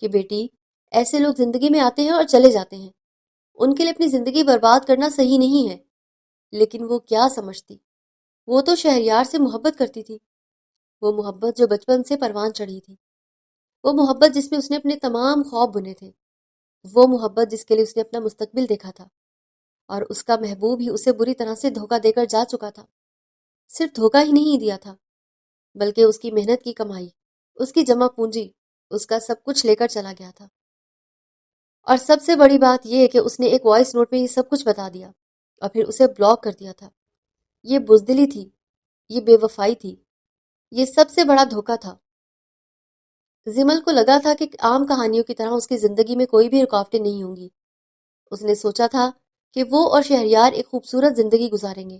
کہ بیٹی، ایسے لوگ زندگی میں آتے ہیں اور چلے جاتے ہیں، ان کے لیے اپنی زندگی برباد کرنا صحیح نہیں ہے۔ لیکن وہ کیا سمجھتی، وہ تو شہریار سے محبت کرتی تھی، وہ محبت جو بچپن سے پروان چڑھی تھی، وہ محبت جس میں اس نے اپنے تمام خواب بنے تھے، وہ محبت جس کے لیے اس نے اپنا مستقبل دیکھا تھا، اور اس کا محبوب ہی اسے بری طرح سے دھوکہ دے کر جا چکا تھا۔ صرف دھوکہ ہی نہیں دیا تھا، بلکہ اس کی محنت کی کمائی، اس کی جمع پونجی، اس کا سب کچھ لے کر چلا گیا تھا۔ اور سب سے بڑی بات یہ کہ اس نے ایک وائس نوٹ میں یہ سب کچھ بتا دیا اور پھر اسے بلاک کر دیا تھا۔ یہ بزدلی تھی، یہ بے وفائی تھی، یہ سب سے بڑا دھوکہ تھا۔ زمل کو لگا تھا کہ عام کہانیوں کی طرح اس کی زندگی میں کوئی بھی رکاوٹیں نہیں ہوں گی۔ اس نے سوچا تھا کہ وہ اور شہریار ایک خوبصورت زندگی گزاریں گے،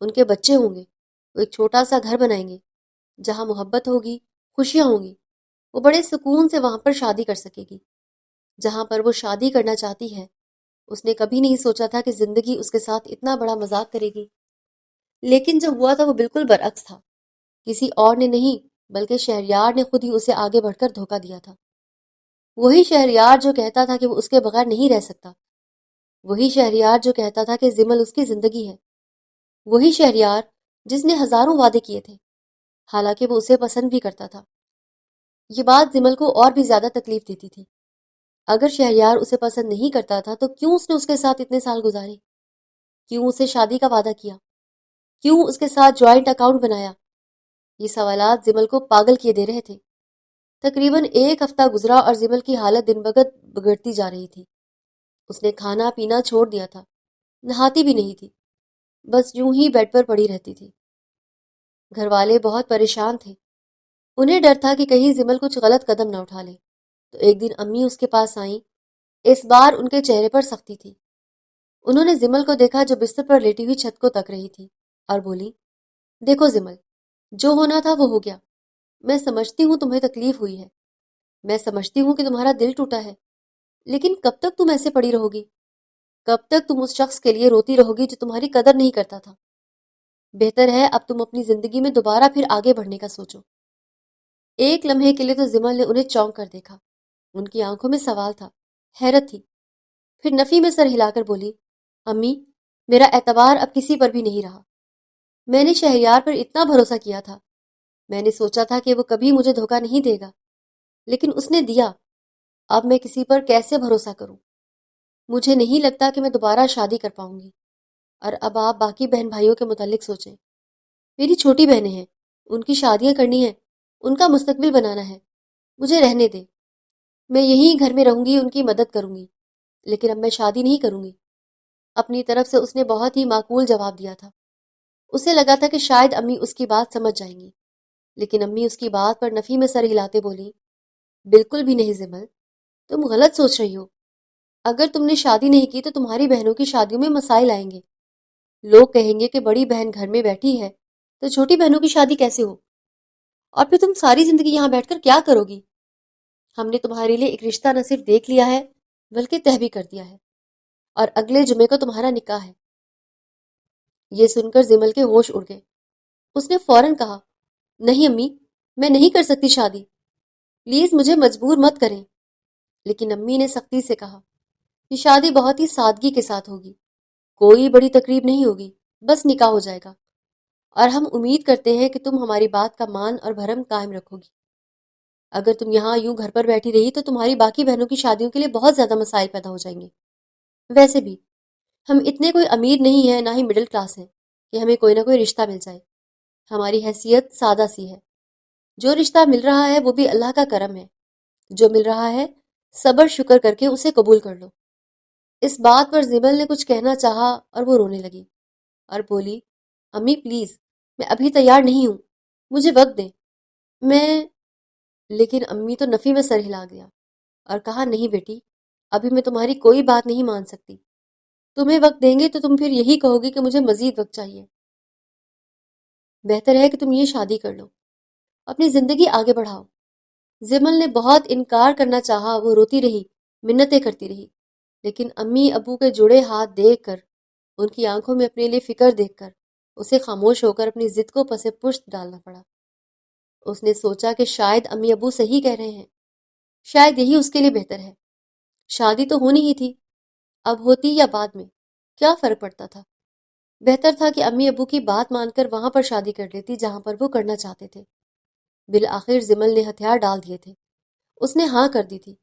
ان کے بچے ہوں گے، وہ ایک چھوٹا سا گھر بنائیں گے جہاں محبت ہوگی، خوشیاں ہوں گی۔ وہ بڑے سکون سے وہاں پر شادی کر سکے گی جہاں پر وہ شادی کرنا چاہتی ہے۔ اس نے کبھی نہیں سوچا تھا کہ زندگی اس کے ساتھ اتنا بڑا مذاق کرے گی، لیکن جو ہوا تھا وہ بالکل برعکس تھا۔ کسی اور نے نہیں بلکہ شہریار نے خود ہی اسے آگے بڑھ کر دھوکہ دیا تھا۔ وہی شہریار جو کہتا تھا کہ وہ اس کے بغیر نہیں رہ سکتا، وہی شہریار جو کہتا تھا کہ زمل اس کی زندگی ہے، وہی شہریار جس نے ہزاروں وعدے کیے تھے، حالانکہ وہ اسے پسند بھی کرتا تھا۔ یہ بات زمل کو اور بھی زیادہ تکلیف دیتی تھی۔ اگر شہریار اسے پسند نہیں کرتا تھا تو کیوں اس نے اس کے ساتھ اتنے سال گزارے؟ کیوں اسے شادی کا وعدہ کیا؟ کیوں اس کے ساتھ جوائنٹ اکاؤنٹ بنایا؟ یہ سوالات زمل کو پاگل کیے دے رہے تھے۔ تقریباً ایک ہفتہ گزرا اور زمل کی حالت دن بگت بگڑتی جا رہی تھی۔ اس نے کھانا پینا چھوڑ دیا تھا، نہاتی بھی نہیں تھی، بس یوں ہی بیڈ پر پڑی رہتی تھی۔ گھر والے بہت پریشان تھے، انہیں ڈر تھا کہ کہیں زمل کچھ غلط قدم نہ اٹھا لے۔ تو ایک دن امی اس کے پاس آئیں۔ اس بار ان کے چہرے پر سختی تھی۔ انہوں نے زمل کو دیکھا جو بستر پر لیٹی ہوئی چھت کو تک رہی تھی، اور بولی، دیکھو زمل، جو ہونا تھا وہ ہو گیا۔ میں سمجھتی ہوں تمہیں تکلیف ہوئی ہے، میں سمجھتی ہوں کہ تمہارا دل ٹوٹا ہے، لیکن کب تک تم ایسے پڑی رہو گی؟ کب تک تم اس شخص کے لیے روتی رہو گی جو تمہاری قدر نہیں کرتا تھا؟ بہتر ہے اب تم اپنی زندگی میں دوبارہ پھر آگے بڑھنے کا سوچو۔ ایک لمحے کے لیے تو زمل نے انہیں چونک کر دیکھا۔ ان کی آنکھوں میں سوال تھا، حیرت تھی۔ پھر نفی میں سر ہلا کر بولی، امی، میرا اعتبار اب کسی پر بھی نہیں رہا۔ میں نے شہریار پر اتنا بھروسہ کیا تھا، میں نے سوچا تھا کہ وہ کبھی مجھے دھوکہ نہیں دے گا، لیکن اس نے دیا۔ اب میں کسی پر کیسے بھروسہ کروں؟ مجھے نہیں لگتا کہ میں دوبارہ شادی کر پاؤں گی۔ اور اب آپ باقی بہن بھائیوں کے متعلق سوچیں۔ میری چھوٹی بہنیں ہیں، ان کی شادیاں کرنی ہیں، ان کا مستقبل بنانا ہے۔ مجھے رہنے دیں، میں یہیں گھر میں رہوں گی، ان کی مدد کروں گی، لیکن اب میں شادی نہیں کروں گی۔ اپنی طرف سے اس نے بہت ہی معقول جواب دیا تھا۔ اسے لگا تھا کہ شاید امی اس کی بات سمجھ جائیں گی، لیکن امی اس کی بات پر نفی میں سر ہلاتے بولی، بالکل بھی نہیں زمل، تم غلط سوچ رہی ہو۔ اگر تم نے شادی نہیں کی تو تمہاری بہنوں کی شادیوں میں مسائل آئیں گے۔ لوگ کہیں گے کہ بڑی بہن گھر میں بیٹھی ہے تو چھوٹی بہنوں کی شادی کیسے ہو؟ اور پھر تم ساری زندگی یہاں بیٹھ کر کیا کرو گی؟ ہم نے تمہارے لیے ایک رشتہ نہ صرف دیکھ لیا ہے بلکہ طے بھی کر دیا ہے، اور اگلے جمعے کو تمہارا نکاح ہے۔ یہ سن کر زمل کے ہوش اڑ گئے۔ اس نے فوراً کہا، نہیں امی، میں نہیں کر سکتی شادی، پلیز مجھے مجبور مت کریں۔ لیکن امی نے سختی سے کہا، یہ شادی بہت ہی سادگی کے ساتھ ہوگی، کوئی بڑی تقریب نہیں ہوگی، بس نکاح ہو جائے گا، اور ہم امید کرتے ہیں کہ تم ہماری بات کا مان اور بھرم قائم رکھو گی۔ اگر تم یہاں یوں گھر پر بیٹھی رہی تو تمہاری باقی بہنوں کی شادیوں کے لیے بہت زیادہ مسائل پیدا ہو جائیں گے۔ ویسے بھی ہم اتنے کوئی امیر نہیں ہیں، نہ ہی مڈل کلاس ہیں کہ ہمیں کوئی نہ کوئی رشتہ مل جائے۔ ہماری حیثیت سادہ سی ہے، جو رشتہ مل رہا ہے وہ بھی اللہ کا کرم ہے، جو مل رہا ہے صبر شکر کر کے اسے قبول کر لو۔ اس بات پر زبل نے کچھ کہنا چاہا اور وہ رونے لگی اور بولی، امی پلیز، میں ابھی تیار نہیں ہوں، مجھے وقت دیں، میں… لیکن امی تو نفی میں سر ہلا گیا اور کہا، نہیں بیٹی، ابھی میں تمہاری کوئی بات نہیں مان سکتی۔ تمہیں وقت دیں گے تو تم پھر یہی کہو گی کہ مجھے مزید وقت چاہیے۔ بہتر ہے کہ تم یہ شادی کر لو، اپنی زندگی آگے بڑھاؤ۔ زمل نے بہت انکار کرنا چاہا، وہ روتی رہی، منتیں کرتی رہی، لیکن امی ابو کے جڑے ہاتھ دیکھ کر، ان کی آنکھوں میں اپنے لیے فکر دیکھ کر، اسے خاموش ہو کر اپنی ضد کو پس پشت ڈالنا پڑا۔ اس نے سوچا کہ شاید امی ابو صحیح کہہ رہے ہیں، شاید یہی اس کے لیے بہتر ہے۔ شادی تو ہونی ہی تھی، اب ہوتی یا بعد میں، کیا فرق پڑتا تھا؟ بہتر تھا کہ امی ابو کی بات مان کر وہاں پر شادی کر لیتی جہاں پر وہ کرنا چاہتے تھے۔ بالآخر زمل نے ہتھیار ڈال دیے تھے، اس نے ہاں کر دی تھی،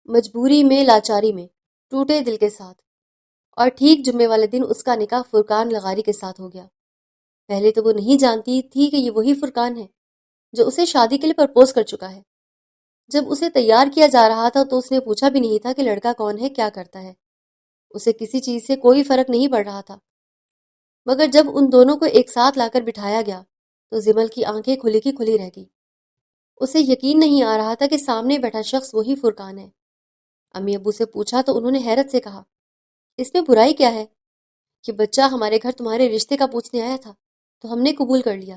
مجبوری میں، لاچاری میں، ٹوٹے دل کے ساتھ۔ اور ٹھیک جمعے والے دن اس کا نکاح فرقان لغاری کے ساتھ ہو گیا۔ پہلے تو وہ نہیں جانتی تھی کہ یہ وہی فرقان ہے جو اسے شادی کے لیے پرپوز کر چکا ہے۔ جب اسے تیار کیا جا رہا تھا تو اس نے پوچھا بھی نہیں تھا کہ لڑکا کون ہے، کیا کرتا ہے۔ اسے کسی چیز سے کوئی فرق نہیں پڑ رہا تھا، مگر جب ان دونوں کو ایک ساتھ لا کر بٹھایا گیا تو زمل کی آنکھیں کھلی کی کھلی رہ گئی۔ اسے یقین نہیں آ رہا تھا کہ سامنے بیٹھا شخص وہی فرقان ہے۔ امی ابو سے پوچھا تو انہوں نے حیرت سے کہا، اس میں برائی کیا ہے؟ کہ بچہ ہمارے گھر تمہارے رشتے کا پوچھنے آیا تھا تو ہم نے قبول کر لیا۔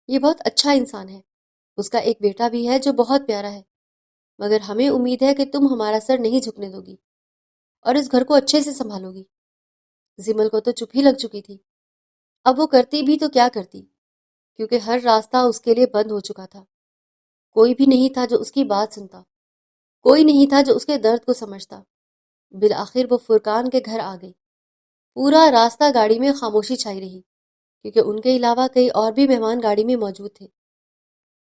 یہ بہت اچھا انسان ہے، اس کا ایک بیٹا بھی ہے جو بہت پیارا ہے، مگر ہمیں امید ہے کہ تم ہمارا سر نہیں جھکنے دو گی اور اس گھر کو اچھے سے سنبھالو گی۔ زمل کو تو چپ ہی لگ چکی تھی۔ اب وہ کرتی بھی تو کیا کرتی، کیونکہ ہر راستہ اس کے لیے بند ہو چکا تھا۔ کوئی بھی نہیں تھا جو اس کی بات سنتا، کوئی نہیں تھا جو اس کے درد کو سمجھتا۔ بالآخر وہ فرقان کے گھر آ گئی۔ پورا راستہ گاڑی میں خاموشی چھائی رہی۔ کیونکہ ان کے علاوہ کئی اور بھی مہمان گاڑی میں موجود تھے۔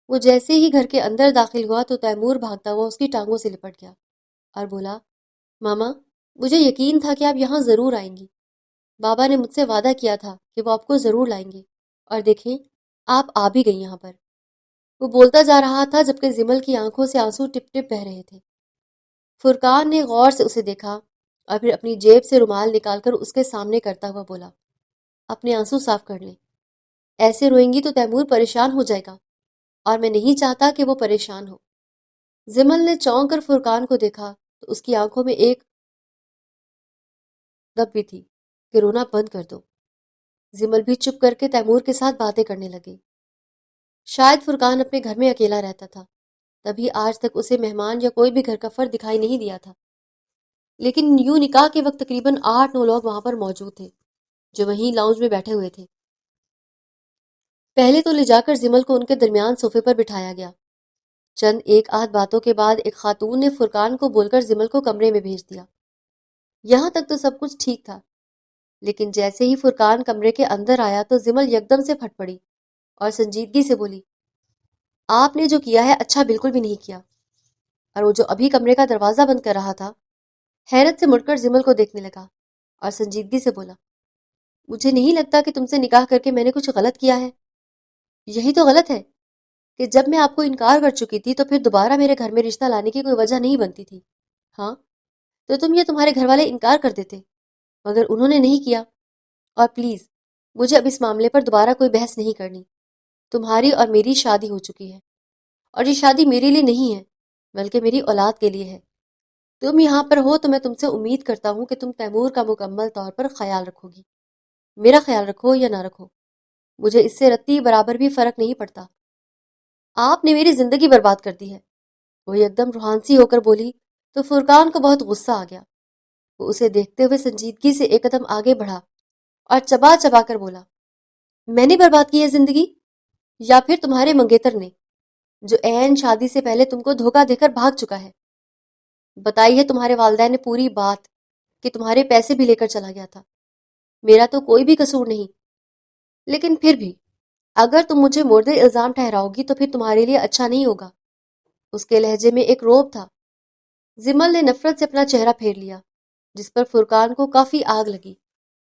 وہ جیسے ہی گھر کے اندر داخل ہوا تو تیمور بھاگتا ہوا اس کی ٹانگوں سے لپٹ گیا اور بولا، ماما، مجھے یقین تھا کہ آپ یہاں ضرور آئیں گی۔ بابا نے مجھ سے وعدہ کیا تھا کہ وہ آپ کو ضرور لائیں گے، اور دیکھیں آپ آ بھی گئی یہاں پر۔ وہ بولتا جا رہا تھا جبکہ زمل کی آنکھوں سے آنسو ٹپ ٹپ بہہ رہے تھے۔ فرقان نے غور سے اسے دیکھا اور پھر اپنی جیب سے رومال نکال کر اس کے سامنے کرتا ہوا بولا، اپنے آنسو صاف کر لیں، ایسے روئیں گی تو تیمور پریشان ہو جائے گا، اور میں نہیں چاہتا کہ وہ پریشان ہو۔ زمل نے چونک کر فرقان کو دیکھا تو اس کی آنکھوں میں ایک دب بھی تھی کہ رونا بند کر دو۔ زمل بھی چپ کر کے تیمور کے ساتھ باتیں کرنے لگے۔ شاید فرقان اپنے گھر میں اکیلا رہتا تھا، تبھی آج تک اسے مہمان یا کوئی بھی گھر کا فرد دکھائی نہیں دیا تھا۔ لیکن یوں نکاح کے وقت تقریباً 8-9 لوگ وہاں پر موجود تھے جو وہیں لاؤنج میں بیٹھے ہوئے تھے۔ پہلے تو لے جا کر زمل کو ان کے درمیان صوفے پر بٹھایا گیا۔ چند ایک آدھ باتوں کے بعد ایک خاتون نے فرقان کو بول کر زمل کو کمرے میں بھیج دیا۔ یہاں تک تو سب کچھ ٹھیک تھا، لیکن جیسے ہی فرقان کمرے کے اندر آیا تو زمل یکدم سے پھٹ پڑی اور سنجیدگی سے بولی، آپ نے جو کیا ہے اچھا بالکل بھی نہیں کیا۔ اور وہ جو ابھی کمرے کا دروازہ بند کر رہا تھا حیرت سے مڑ کر زمل کو دیکھنے لگا اور سنجیدگی سے بولا، مجھے نہیں لگتا کہ تم سے نکاح کر کے میں نے کچھ غلط کیا ہے۔ یہی تو غلط ہے کہ جب میں آپ کو انکار کر چکی تھی تو پھر دوبارہ میرے گھر میں رشتہ لانے کی کوئی وجہ نہیں بنتی تھی۔ ہاں تو تم یا تمہارے گھر والے انکار کر دیتے، مگر انہوں نے نہیں کیا۔ اور پلیز مجھے اب اس معاملے پر دوبارہ کوئی بحث نہیں کرنی۔ تمہاری اور میری شادی ہو چکی ہے، اور یہ شادی میرے لیے نہیں ہے بلکہ میری اولاد کے لیے ہے۔ تم یہاں پر ہو تو میں تم سے امید کرتا ہوں کہ تم تیمور کا مکمل طور پر خیال رکھو گی۔ میرا خیال رکھو یا نہ رکھو، مجھے اس سے رتی برابر بھی فرق نہیں پڑتا۔ آپ نے میری زندگی برباد کر دی ہے۔ وہ ایک دم روحانسی ہو کر بولی تو فرقان کو بہت غصہ آ گیا۔ وہ اسے دیکھتے ہوئے سنجیدگی سے ایک قدم آگے بڑھا اور چبا چبا کر بولا، میں نے برباد کی ہے زندگی، یا پھر تمہارے منگیتر نے، جو عین شادی سے پہلے تم کو دھوکہ دے کر بھاگ چکا ہے؟ بتائی ہے تمہارے والدین نے پوری بات کہ تمہارے پیسے بھی لے کر چلا گیا تھا۔ میرا تو کوئی بھی قصور نہیں، لیکن پھر بھی اگر تم مجھے مورد الزام ٹھہراؤ گی تو پھر تمہارے لیے اچھا نہیں ہوگا۔ اس کے لہجے میں ایک روب تھا۔ زمل نے نفرت سے اپنا چہرہ پھیر لیا، جس پر فرقان کو کافی آگ لگی،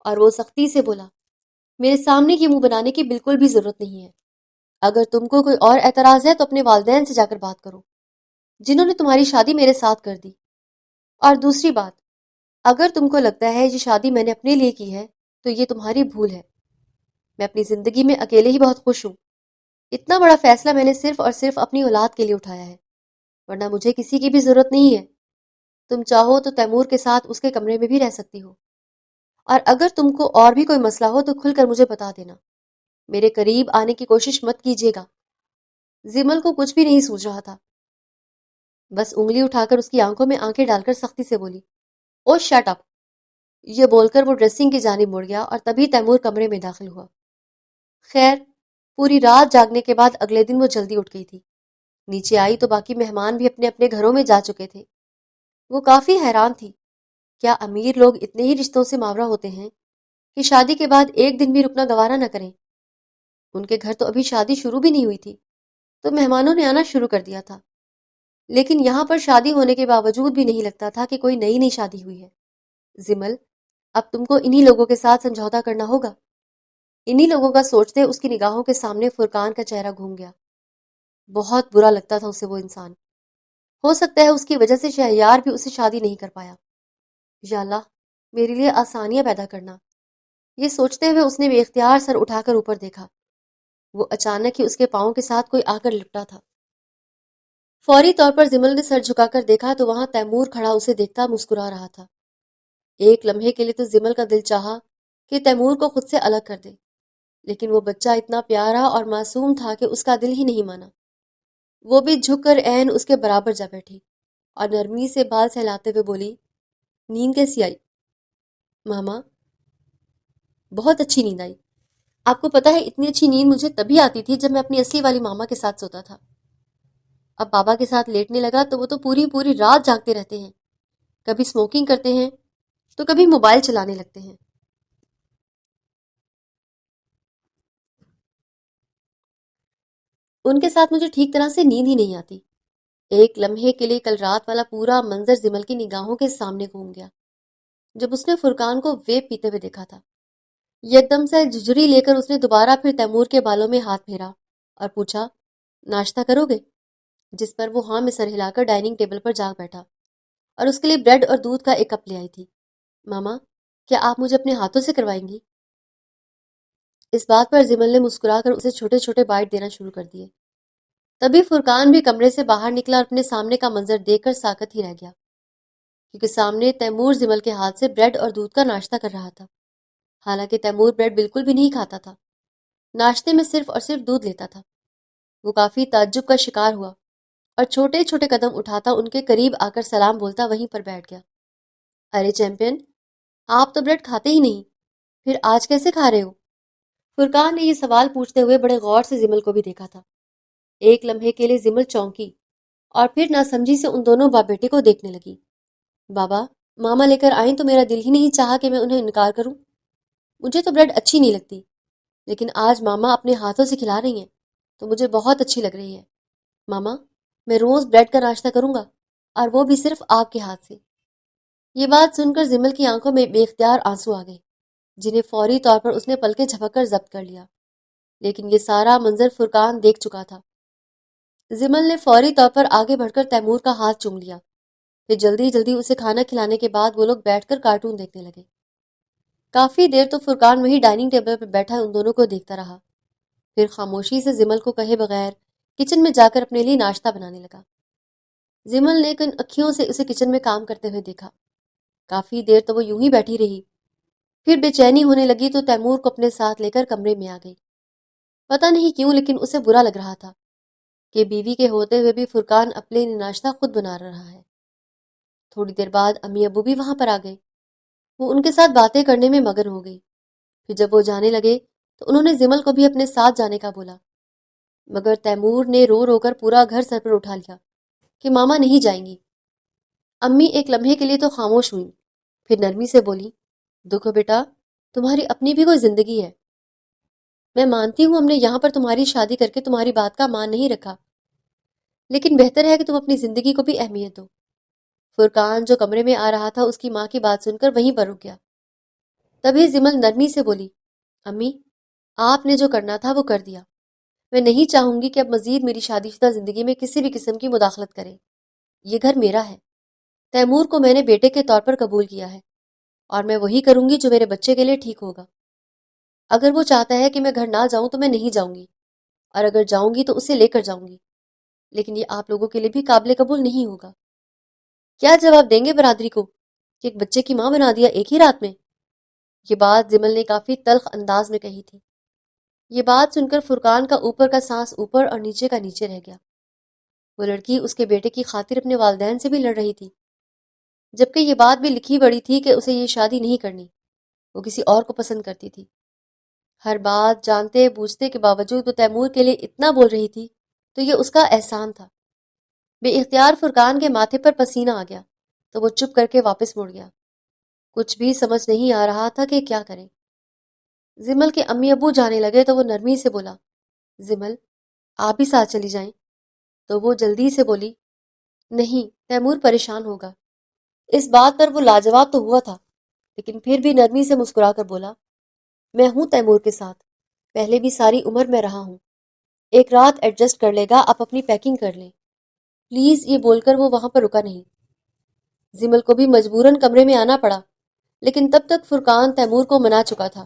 اور وہ سختی سے بولا، میرے سامنے یہ منہ بنانے کی بالکل بھی ضرورت نہیں ہے۔ اگر تم کو کوئی اور اعتراض ہے تو اپنے والدین سے جا کر بات کرو، جنہوں نے تمہاری شادی میرے ساتھ کر دی۔ اور دوسری بات، اگر تم کو لگتا ہے یہ شادی میں نے اپنے لیے کی ہے تو یہ تمہاری بھول ہے۔ میں اپنی زندگی میں اکیلے ہی بہت خوش ہوں۔ اتنا بڑا فیصلہ میں نے صرف اور صرف اپنی اولاد کے لیے اٹھایا ہے، ورنہ مجھے کسی کی بھی ضرورت نہیں ہے۔ تم چاہو تو تیمور کے ساتھ اس کے کمرے میں بھی رہ سکتی ہو، اور اگر تم کو اور بھی کوئی مسئلہ ہو تو کھل کر مجھے بتا دینا۔ میرے قریب آنے کی کوشش مت کیجیے گا۔ زمل کو کچھ بھی نہیں سوچ رہا تھا، بس انگلی اٹھا کر اس کی آنکھوں میں آنکھیں ڈال کر سختی سے بولی، او شٹ اپ۔ یہ بول کر وہ ڈریسنگ کی جانب مڑ گیا اور تبھی تیمور کمرے میں داخل ہوا۔ خیر، پوری رات جاگنے کے بعد اگلے دن وہ جلدی اٹھ گئی تھی۔ نیچے آئی تو باقی مہمان بھی اپنے اپنے گھروں میں جا چکے تھے۔ وہ کافی حیران تھی، کیا امیر لوگ اتنے ہی رشتوں سے ماورا ہوتے ہیں کہ شادی کے بعد ایک دن بھی رکنا گوارا نہ کریں؟ ان کے گھر تو ابھی شادی شروع بھی نہیں ہوئی تھی تو مہمانوں نے آنا شروع کر دیا تھا، لیکن یہاں پر شادی ہونے کے باوجود بھی نہیں لگتا تھا کہ کوئی نئی نئی شادی ہوئی ہے۔ زمل، اب تم کو انہی لوگوں کے ساتھ سمجھوتا کرنا ہوگا۔ انہی لوگوں کا سوچتے اس کی نگاہوں کے سامنے فرقان کا چہرہ گھوم گیا۔ بہت برا لگتا تھا اسے وہ انسان۔ ہو سکتا ہے اس کی وجہ سے شہریار بھی اسے شادی نہیں کر پایا۔ یا اللہ، میرے لیے آسانیاں پیدا کرنا۔ یہ سوچتے ہوئے اس نے بے اختیار سر اٹھا کر اوپر دیکھا۔ وہ اچانک ہی اس کے پاؤں کے ساتھ کوئی آ کر لپٹا تھا۔ فوری طور پر زمل نے سر جھکا کر دیکھا تو وہاں تیمور کھڑا اسے دیکھتا مسکرا رہا تھا۔ ایک لمحے کے لیے تو زمل کا دل چاہا کہ تیمور کو خود سے الگ کر دے، لیکن وہ بچہ اتنا پیارا اور معصوم تھا کہ اس کا دل ہی نہیں مانا۔ وہ بھی جھک کر عین اس کے برابر جا بیٹھی اور نرمی سے بال سہلاتے ہوئے بولی، نیند کیسی آئی ماما؟ بہت اچھی نیند آئی۔ آپ کو پتا ہے اتنی اچھی نیند مجھے تبھی آتی تھی جب میں اپنی اصلی والی ماما کے ساتھ سوتا تھا۔ اب بابا کے ساتھ لیٹنے لگا تو وہ تو پوری پوری رات جاگتے رہتے ہیں، کبھی اسموکنگ کرتے ہیں تو کبھی موبائل چلانے لگتے ہیں۔ ان کے ساتھ مجھے ٹھیک طرح سے نیند ہی نہیں آتی۔ ایک لمحے کے لیے کل رات والا پورا منظر زمل کی نگاہوں کے سامنے گھوم گیا جب اس نے فرقان کو ویب پیتے ہوئے دیکھا تھا۔ یکدم سے جھجری لے کر اس نے دوبارہ پھر تیمور کے بالوں میں ہاتھ پھیرا اور پوچھا، ناشتہ کرو گے؟ جس پر وہ ہاں میں سر ہلا کر ڈائننگ ٹیبل پر جا بیٹھا اور اس کے لیے بریڈ اور دودھ کا ایک کپ لے آئی تھی۔ ماما، کیا آپ مجھے اپنے ہاتھوں سے کروائیں گی؟ اس بات پر زمل نے مسکرا کر اسے چھوٹے چھوٹے بائٹ دینا شروع کر دیے۔ تبھی فرقان بھی کمرے سے باہر نکلا اور اپنے سامنے کا منظر دیکھ کر ساکت ہی رہ گیا، کیونکہ سامنے تیمور زمل کے ہاتھ سے بریڈ اور دودھ کا ناشتہ کر رہا تھا۔ حالانکہ تیمور بریڈ بالکل بھی نہیں کھاتا تھا، ناشتے میں صرف اور صرف دودھ لیتا تھا۔ وہ کافی تعجب کا شکار ہوا اور چھوٹے چھوٹے قدم اٹھاتا ان کے قریب آ کر سلام بولتا وہیں پر بیٹھ گیا۔ ارے چیمپئن، آپ تو بریڈ کھاتے ہی نہیں، پھر آج کیسے کھا رہے ہو؟ فرقان نے یہ سوال پوچھتے ہوئے بڑے غور سے زمل کو بھی دیکھا تھا۔ ایک لمحے کے لیے زمل چونکی اور پھر ناسمجھی سے ان دونوں باپ بیٹے کو دیکھنے لگی۔ بابا، ماما لے کر آئیں تو میرا دل ہی نہیں چاہا کہ میں انہیں انکار کروں۔ مجھے تو بریڈ اچھی نہیں لگتی، لیکن آج ماما اپنے ہاتھوں سے کھلا رہی ہیں تو مجھے بہت اچھی لگ رہی ہے۔ ماما، میں روز بریڈ کا ناشتہ کروں گا، اور وہ بھی صرف آپ کے ہاتھ سے۔ یہ بات سن کر زمل کی آنکھوں میں بے اختیار آنسو آ گئے، جنہیں فوری طور پر اس نے پلکیں جھپک کر ضبط کر لیا۔ لیکن یہ سارا منظر فرقان دیکھ چکا تھا۔ زمل نے فوری طور پر آگے بڑھ کر تیمور کا ہاتھ چوم لیا، پھر جلدی جلدی اسے کھانا کھلانے کے بعد وہ لوگ بیٹھ کر کارٹون دیکھنے لگے۔ کافی دیر تو فرقان وہی ڈائننگ ٹیبل پر بیٹھا ان دونوں کو دیکھتا رہا، پھر خاموشی سے زمل کو کہے بغیر کچن میں جا کر اپنے لیے ناشتہ بنانے لگا۔ زمل نے کن اکھیوں سے اسے کچن میں کام کرتے ہوئے دیکھا۔ کافی دیر تو وہ یوں ہی بیٹھی رہی، پھر بے چینی ہونے لگی تو تیمور کو اپنے ساتھ لے کر کمرے میں آ گئی۔ پتہ نہیں کیوں لیکن اسے برا لگ رہا تھا کہ بیوی کے ہوتے ہوئے بھی فرقان اپنے لیے ناشتہ خود بنا رہا ہے۔ تھوڑی دیر بعد امی ابو بھی وہاں پر آ گئے۔ وہ ان کے ساتھ باتیں کرنے میں مگن ہو گئی۔ پھر جب وہ جانے لگے تو انہوں نے زمل کو بھی اپنے ساتھ جانے کا بولا، مگر تیمور نے رو رو کر پورا گھر سر پر اٹھا لیا کہ ماما نہیں جائیں گی۔ امی ایک لمحے کے لیے تو خاموش ہوئیں، پھر نرمی سے بولی، دیکھو بیٹا، تمہاری اپنی بھی کوئی زندگی ہے۔ میں مانتی ہوں ہم نے یہاں پر تمہاری شادی کر کے تمہاری بات کا مان نہیں رکھا، لیکن بہتر ہے کہ تم اپنی زندگی کو بھی اہمیت دو۔ فرقان جو کمرے میں آ رہا تھا اس کی ماں کی بات سن کر وہیں پر رک گیا۔ تبھی زمل نرمی سے بولی، امی، آپ نے جو کرنا تھا وہ کر دیا۔ میں نہیں چاہوں گی کہ اب مزید میری شادی شدہ زندگی میں کسی بھی قسم کی مداخلت کریں۔ یہ گھر میرا ہے، تیمور کو میں نے بیٹے کے طور پر قبول کیا ہے، اور میں وہی کروں گی جو میرے بچے کے لیے ٹھیک ہوگا۔ اگر وہ چاہتا ہے کہ میں گھر نہ جاؤں تو میں نہیں جاؤں گی، اور اگر جاؤں گی تو اسے لے کر جاؤں گی، لیکن یہ آپ لوگوں کے لیے بھی قابل قبول نہیں ہوگا۔ کیا جواب دیں گے برادری کو کہ ایک بچے کی ماں بنا دیا ایک ہی رات میں؟ یہ بات زمل نے کافی تلخ انداز میں کہی تھی۔ یہ بات سن کر فرقان کا اوپر کا سانس اوپر اور نیچے کا نیچے رہ گیا۔ وہ لڑکی اس کے بیٹے کی خاطر اپنے والدین سے بھی لڑ رہی تھی، جبکہ یہ بات بھی لکھی پڑی تھی کہ اسے یہ شادی نہیں کرنی، وہ کسی اور کو پسند کرتی تھی۔ ہر بات جانتے بوجھتے کے باوجود وہ تیمور کے لیے اتنا بول رہی تھی تو یہ اس کا احسان تھا۔ بے اختیار فرقان کے ماتھے پر پسینہ آ گیا تو وہ چپ کر کے واپس مڑ گیا۔ کچھ بھی سمجھ نہیں آ رہا تھا کہ کیا کرے۔ زمل کے امی ابو جانے لگے تو وہ نرمی سے بولا، زمل، آپ بھی ساتھ چلی جائیں۔ تو وہ جلدی سے بولی، نہیں، تیمور پریشان ہوگا۔ اس بات پر وہ لاجواب تو ہوا تھا، لیکن پھر بھی نرمی سے مسکرا کر بولا، میں ہوں تیمور کے ساتھ، پہلے بھی ساری عمر میں رہا ہوں، ایک رات ایڈجسٹ کر لے گا، آپ اپنی پیکنگ کر لیں پلیز۔ یہ بول کر وہ وہاں پر رکا نہیں۔ زمل کو بھی مجبوراً کمرے میں آنا پڑا، لیکن تب تک فرقان تیمور کو منا چکا تھا۔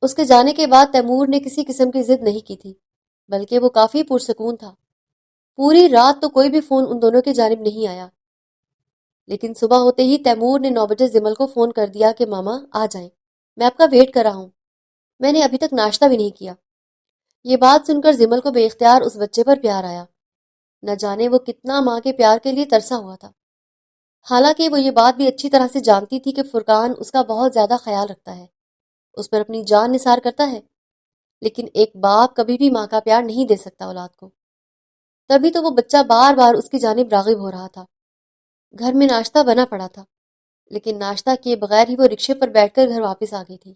اس کے جانے کے بعد تیمور نے کسی قسم کی ضد نہیں کی تھی، بلکہ وہ کافی پرسکون تھا۔ پوری رات تو کوئی بھی فون ان دونوں کی جانب نہیں آیا، لیکن صبح ہوتے ہی تیمور نے 9 بجے زمل کو فون کر دیا کہ ماما آ جائیں، میں آپ کا ویٹ کر رہا ہوں، میں نے ابھی تک ناشتہ بھی نہیں کیا۔ یہ بات سن کر زمل کو بے اختیار اس بچے پر پیار آیا، نہ جانے وہ کتنا ماں کے پیار کے لیے ترسا ہوا تھا۔ حالانکہ وہ یہ بات بھی اچھی طرح سے جانتی تھی کہ فرقان اس کا بہت زیادہ خیال رکھتا ہے، اس پر اپنی جان نثار کرتا ہے، لیکن ایک باپ کبھی بھی ماں کا پیار نہیں دے سکتا اولاد کو۔ تبھی تو وہ بچہ بار بار اس کی جانب راغب ہو رہا تھا۔ گھر میں ناشتہ بنا پڑا تھا، لیکن ناشتہ کیے بغیر ہی وہ رکشے پر بیٹھ کر گھر واپس آ گئی تھی۔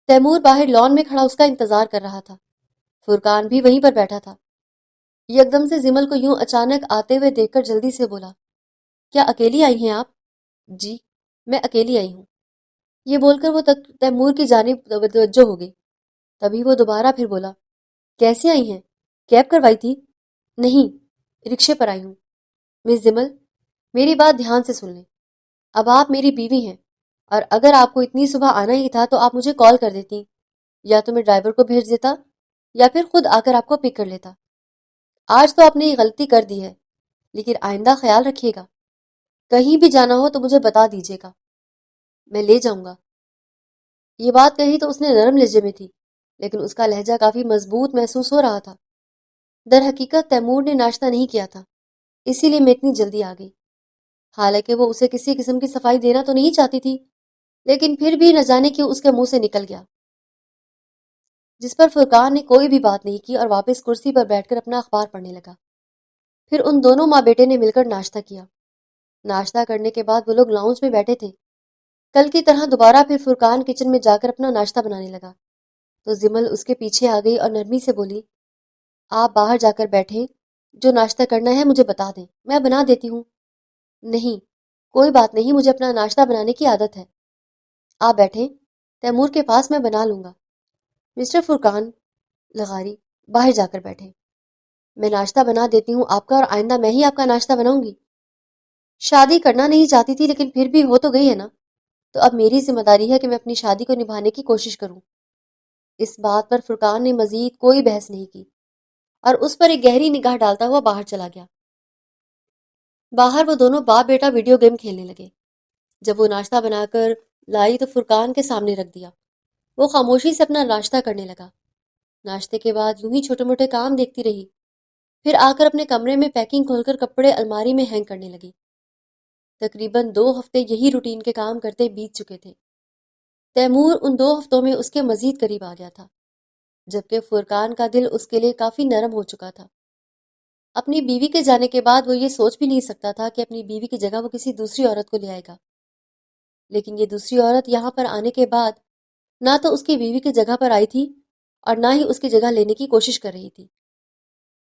تیمور باہر لان میں کھڑا اس کا انتظار کر رہا تھا۔ فرقان بھی وہیں پر بیٹھا تھا۔ یکدم سے زمل کو یوں اچانک آتے ہوئے دیکھ کر جلدی سے بولا، کیا اکیلی آئی ہیں آپ؟ جی، میں اکیلی آئی ہوں۔ یہ بول کر وہ تیمور کی جانب توجہ ہو گئی۔ تبھی وہ دوبارہ پھر بولا، کیسے آئی ہیں؟ کیب کروائی تھی؟ نہیں، رکشے پر آئی ہوں۔ مس زمل، میری بات دھیان سے سن لیں۔ اب آپ میری بیوی ہیں، اور اگر آپ کو اتنی صبح آنا ہی تھا تو آپ مجھے کال کر دیتی، یا تو میں ڈرائیور کو بھیج دیتا یا پھر خود آ کر آپ کو پک کر لیتا۔ آج تو آپ نے یہ غلطی کر دی ہے، لیکن آئندہ خیال رکھیے گا۔ کہیں بھی جانا ہو تو مجھے بتا دیجیے گا، میں لے جاؤں گا۔ یہ بات کہی تو اس نے نرم لہجے میں تھی، لیکن اس کا لہجہ کافی مضبوط محسوس ہو رہا تھا۔ در حقیقت تیمور نے ناشتہ نہیں کیا تھا، اسی لیے میں اتنی جلدی آ گئی۔ حالانکہ وہ اسے کسی قسم کی صفائی دینا تو نہیں چاہتی تھی، لیکن پھر بھی نہ جانے کیوں اس کے منہ سے نکل گیا۔ جس پر فرقان نے کوئی بھی بات نہیں کی اور واپس کرسی پر بیٹھ کر اپنا اخبار پڑھنے لگا۔ پھر ان دونوں ماں بیٹے نے مل کر ناشتہ کیا۔ ناشتہ کرنے کے بعد وہ لوگ لاؤنج میں بیٹھے تھے۔ کل کی طرح دوبارہ پھر فرقان کچن میں جا کر اپنا ناشتہ بنانے لگا تو زمل اس کے پیچھے آ گئی اور نرمی سے بولی، آپ باہر جا کر بیٹھیں، جو ناشتہ کرنا ہے مجھے بتا دیں، میں بنا دیتی ہوں۔ نہیں، کوئی بات نہیں، مجھے اپنا ناشتہ بنانے کی عادت ہے۔ آپ بیٹھیں، تیمور کے پاس میں بنا لوں گا۔ مسٹر فرقان لغاری، باہر جا کر بیٹھیں، میں ناشتہ بنا دیتی ہوں آپ کا، اور آئندہ میں ہی آپ کا ناشتہ بناؤں گی۔ شادی کرنا نہیں چاہتی تھی، لیکن پھر بھی ہو تو گئی ہے نا، تو اب میری ذمہ داری ہے کہ میں اپنی شادی کو نبھانے کی کوشش کروں۔ اس بات پر فرقان نے مزید کوئی بحث نہیں کی اور اس پر ایک گہری نگاہ ڈالتا ہوا باہر چلا گیا۔ باہر وہ دونوں باپ بیٹا ویڈیو گیم کھیلنے لگے۔ جب وہ ناشتہ بنا کر لائی تو فرقان کے سامنے رکھ دیا۔ وہ خاموشی سے اپنا ناشتہ کرنے لگا۔ ناشتے کے بعد یوں ہی چھوٹے موٹے کام دیکھتی رہی، پھر آ کر اپنے کمرے میں پیکنگ کھول کر کپڑے الماری میں ہینگ کرنے لگی۔ تقریباً 2 ہفتے یہی روٹین کے کام کرتے بیت چکے تھے۔ تیمور ان 2 ہفتوں میں اس کے مزید قریب آ گیا تھا، جبکہ فرقان کا دل اس کے لیے کافی نرم ہو چکا تھا۔ اپنی بیوی کے جانے کے بعد وہ یہ سوچ بھی نہیں سکتا تھا کہ اپنی بیوی کی جگہ وہ کسی دوسری عورت کو لے آئے گا، لیکن یہ دوسری عورت یہاں پر آنے کے بعد نہ تو اس کی بیوی کی جگہ پر آئی تھی اور نہ ہی اس کی جگہ لینے کی کوشش کر رہی تھی۔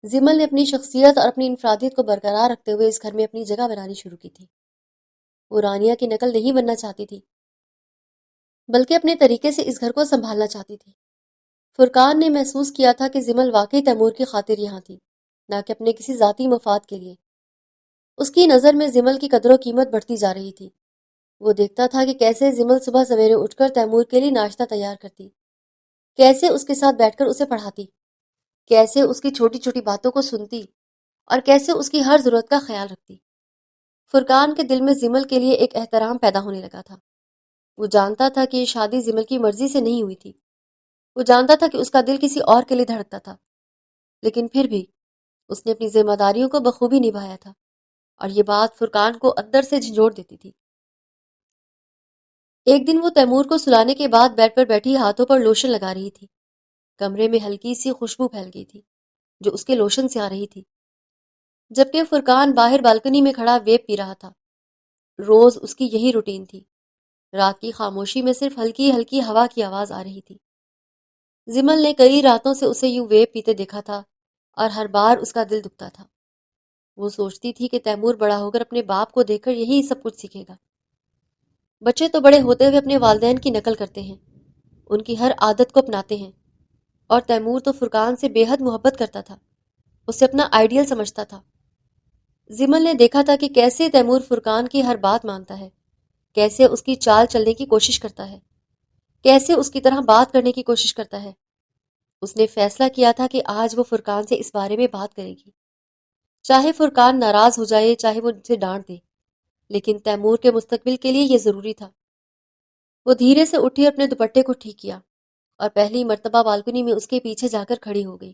زمل نے اپنی شخصیت اور اپنی انفرادیت کو برقرار رکھتے ہوئے اس گھر میں اپنی جگہ بنانی شروع کی تھی۔ وہ رانیہ کی نقل نہیں بننا چاہتی تھی، بلکہ اپنے طریقے سے اس گھر کو سنبھالنا چاہتی تھی۔ فرقان نے محسوس کیا تھا کہ زمل واقعی تیمور کی خاطر یہاں تھی، نہ کہ اپنے کسی ذاتی مفاد کے لیے۔ اس کی نظر میں زمل کی قدر و قیمت بڑھتی جا رہی تھی۔ وہ دیکھتا تھا کہ کیسے زمل صبح سویرے اٹھ کر تیمور کے لیے ناشتہ تیار کرتی، کیسے اس کے ساتھ بیٹھ کر اسے پڑھاتی، کیسے اس کی چھوٹی چھوٹی باتوں کو سنتی اور کیسے اس کی ہر ضرورت کا خیال رکھتی۔ فرقان کے دل میں زمل کے لیے ایک احترام پیدا ہونے لگا تھا۔ وہ جانتا تھا کہ یہ شادی زمل کی مرضی سے نہیں ہوئی تھی۔ وہ جانتا تھا کہ اس کا دل کسی اور کے لیے دھڑکتا تھا، لیکن پھر بھی اس نے اپنی ذمہ داریوں کو بخوبی نبھایا تھا، اور یہ بات فرقان کو اندر سے جھنجھوڑ دیتی تھی۔ ایک دن وہ تیمور کو سلانے کے بعد بیڈ پر بیٹھی ہاتھوں پر لوشن لگا رہی تھی۔ کمرے میں ہلکی سی خوشبو پھیل گئی تھی جو اس کے لوشن سے آ رہی تھی، جبکہ فرقان باہر بالکنی میں کھڑا ویپ پی رہا تھا۔ روز اس کی یہی روٹین تھی۔ رات کی خاموشی میں صرف ہلکی ہلکی ہوا کی آواز آ رہی تھی۔ زمل نے کئی راتوں سے اسے یوں ویپ پیتے دیکھا تھا اور ہر بار اس کا دل دکھتا تھا۔ وہ سوچتی تھی کہ تیمور بڑا ہو کر اپنے باپ کو دیکھ کر یہی سب کچھ سیکھے گا۔ بچے تو بڑے ہوتے ہوئے اپنے والدین کی نقل کرتے ہیں، ان کی ہر عادت کو اپناتے ہیں، اور تیمور تو فرقان سے بے حد محبت کرتا تھا، اسے اپنا آئیڈیل سمجھتا تھا۔ زمل نے دیکھا تھا کہ کیسے تیمور فرقان کی ہر بات مانتا ہے، کیسے اس کی چال چلنے کی کوشش کرتا ہے، کیسے اس کی طرح بات کرنے کی کوشش کرتا ہے۔ اس نے فیصلہ کیا تھا کہ آج وہ فرقان سے اس بارے میں بات کرے گی، چاہے فرقان ناراض ہو جائے، چاہے وہ اسے ڈانٹ دے، لیکن تیمور کے مستقبل کے لیے یہ ضروری تھا۔ وہ دھیرے سے اٹھی اور اپنے دوپٹے کو ٹھیک کیا اور پہلی مرتبہ بالکنی میں اس کے پیچھے جا کر کھڑی ہو گئی۔